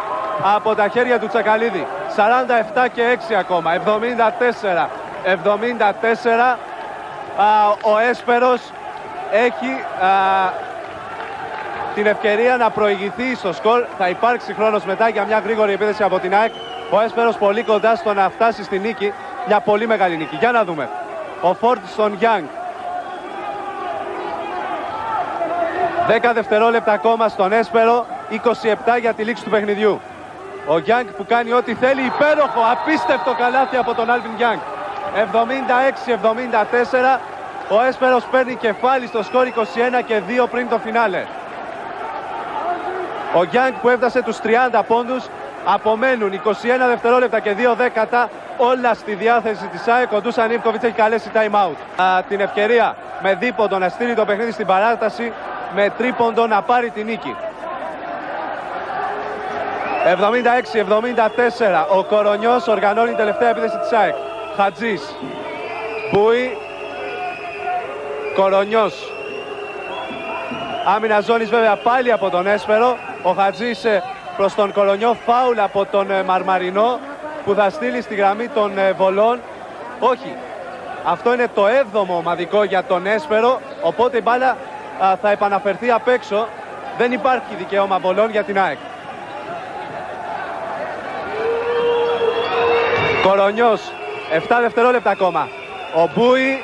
από τα χέρια του Τσακαλίδη. 47 και 6 ακόμα. 74. Ο Έσπερος έχει την ευκαιρία να προηγηθεί στο σκορ. Θα υπάρξει χρόνος μετά για μια γρήγορη επίθεση από την ΑΕΚ. Ο Έσπερος πολύ κοντά στο να φτάσει στη νίκη. Μια πολύ μεγάλη νίκη. Για να δούμε. Ο Φόρτ στον Γιάνγκ. 10 δευτερόλεπτα ακόμα στον Έσπερο. 27 για τη λήξη του παιχνιδιού. Ο Γιάνγκ που κάνει ό,τι θέλει. Υπέροχο, απίστευτο καλάθι από τον Άλβιν Γιάνγκ. 76-74. Ο Έσπερος παίρνει κεφάλι στο σκορ 21 και 2 πριν το φινάλε. Ο Γιάνγκ που έφτασε τους 30 πόντους. Απομένουν 21 δευτερόλεπτα και 2 δέκατα, όλα στη διάθεση της ΑΕΚ. Ο Ντούσαν Ιβκοβιτς έχει καλέσει time out. Την ευκαιρία με δίποντο να στείλει το παιχνίδι στην παράταση, με τρίποντο να πάρει την νίκη. 76-74, ο Κορονιός οργανώνει την τελευταία επίθεση της ΑΕΚ. Χατζής, Μπούι, Κορονιός. Άμυνα ζώνης βέβαια πάλι από τον Έσπερο. Ο Χατζής προς τον Κορονιό, φάουλ από τον Μαρμαρινό που θα στείλει στη γραμμή των βολών. Όχι, αυτό είναι το 7ο ομαδικό για τον Έσπερο, οπότε η μπάλα θα επαναφερθεί απ' έξω. Δεν υπάρχει δικαίωμα βολών για την ΑΕΚ. Κορονιός, 7 δευτερόλεπτα ακόμα. Ο Μπούι,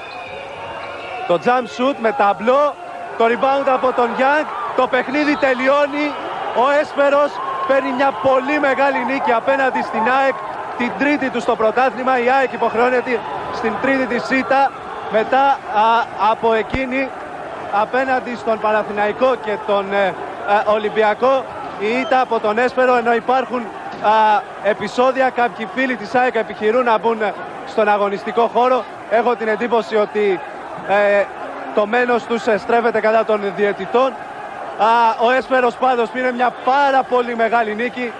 το jump shoot με ταμπλό, το rebound από τον Γιάνγκ. Το παιχνίδι τελειώνει. Ο Έσπερος παίρνει μια πολύ μεγάλη νίκη απέναντι στην ΑΕΚ, την τρίτη του στο πρωτάθλημα. Η ΑΕΚ υποχρεώνεται στην τρίτη της ήττα μετά από εκείνη απέναντι στον Παναθηναϊκό και τον Ολυμπιακό. Η ήττα από τον Έσπερο, ενώ υπάρχουν επεισόδια, κάποιοι φίλοι της ΑΕΚ επιχειρούν να μπουν στον αγωνιστικό χώρο. Έχω την εντύπωση ότι το μένος τους στρέφεται κατά των διαιτητών. Ο Έσπερος πάντως πήρε μια πάρα πολύ μεγάλη νίκη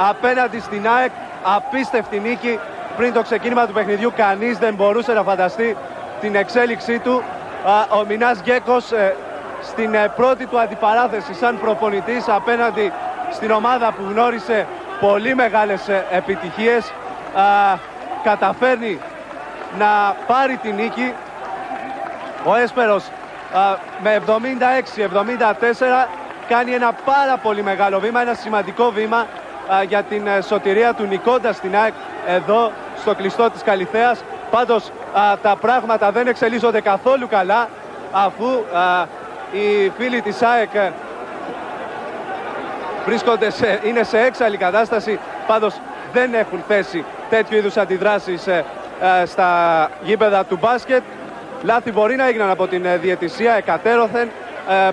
απέναντι στην ΑΕΚ. Απίστευτη νίκη. Πριν το ξεκίνημα του παιχνιδιού κανείς δεν μπορούσε να φανταστεί την εξέλιξή του. Ο Μινάς Γκέκος στην πρώτη του αντιπαράθεση σαν προπονητής απέναντι στην ομάδα που γνώρισε πολύ μεγάλες επιτυχίες, καταφέρνει να πάρει την νίκη. Ο Έσπερος με 76-74 κάνει ένα πάρα πολύ μεγάλο βήμα, ένα σημαντικό βήμα για την σωτηρία του, νικώντας την ΑΕΚ εδώ στο κλειστό της Καλιθέας. Πάντως τα πράγματα δεν εξελίσσονται καθόλου καλά, αφού οι φίλοι της ΑΕΚ είναι σε έξαλλη κατάσταση. Πάντως δεν έχουν θέσει τέτοιου είδους αντιδράσεις στα γήπεδα του μπάσκετ. Λάθη μπορεί να έγιναν από την διαιτησία εκατέρωθεν.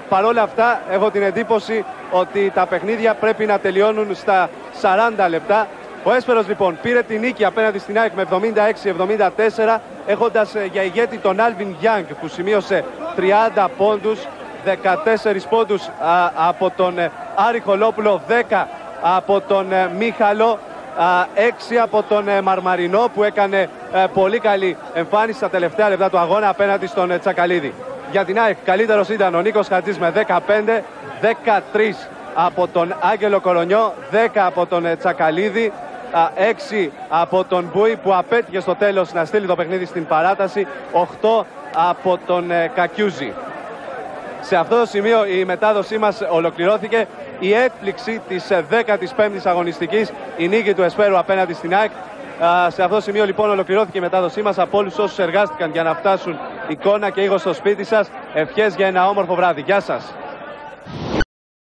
Παρόλα αυτά έχω την εντύπωση ότι τα παιχνίδια πρέπει να τελειώνουν στα 40 λεπτά. Ο Έσπερος λοιπόν πήρε την νίκη απέναντι στην ΑΕΚ με 76-74, έχοντας για ηγέτη τον Άλβιν Γιάνγκ που σημείωσε 30 πόντους, 14 πόντους από τον Άρη Χολόπουλο, 10 από τον Μίχαλο, 6 από τον Μαρμαρινό που έκανε πολύ καλή εμφάνιση στα τελευταία λεπτά του αγώνα απέναντι στον Τσακαλίδη. Για την ΑΕΚ καλύτερος ήταν ο Νίκος Χατζής με 15, 13 από τον Άγγελο Κορονιό, 10 από τον Τσακαλίδη, 6 από τον Μπούι που απέτυχε στο τέλος να στείλει το παιχνίδι στην παράταση, 8 από τον Κακιούζη. Σε αυτό το σημείο η μετάδοσή μας ολοκληρώθηκε. Η έκπληξη της 15ης αγωνιστικής, η νίκη του Εσπέρου απέναντι στην ΑΕΚ. Σε αυτό το σημείο λοιπόν ολοκληρώθηκε η μετάδοσή μας. Από όλους όσους εργάστηκαν για να φτάσουν εικόνα και ήχο στο σπίτι σας, ευχές για ένα όμορφο βράδυ. Γεια σας.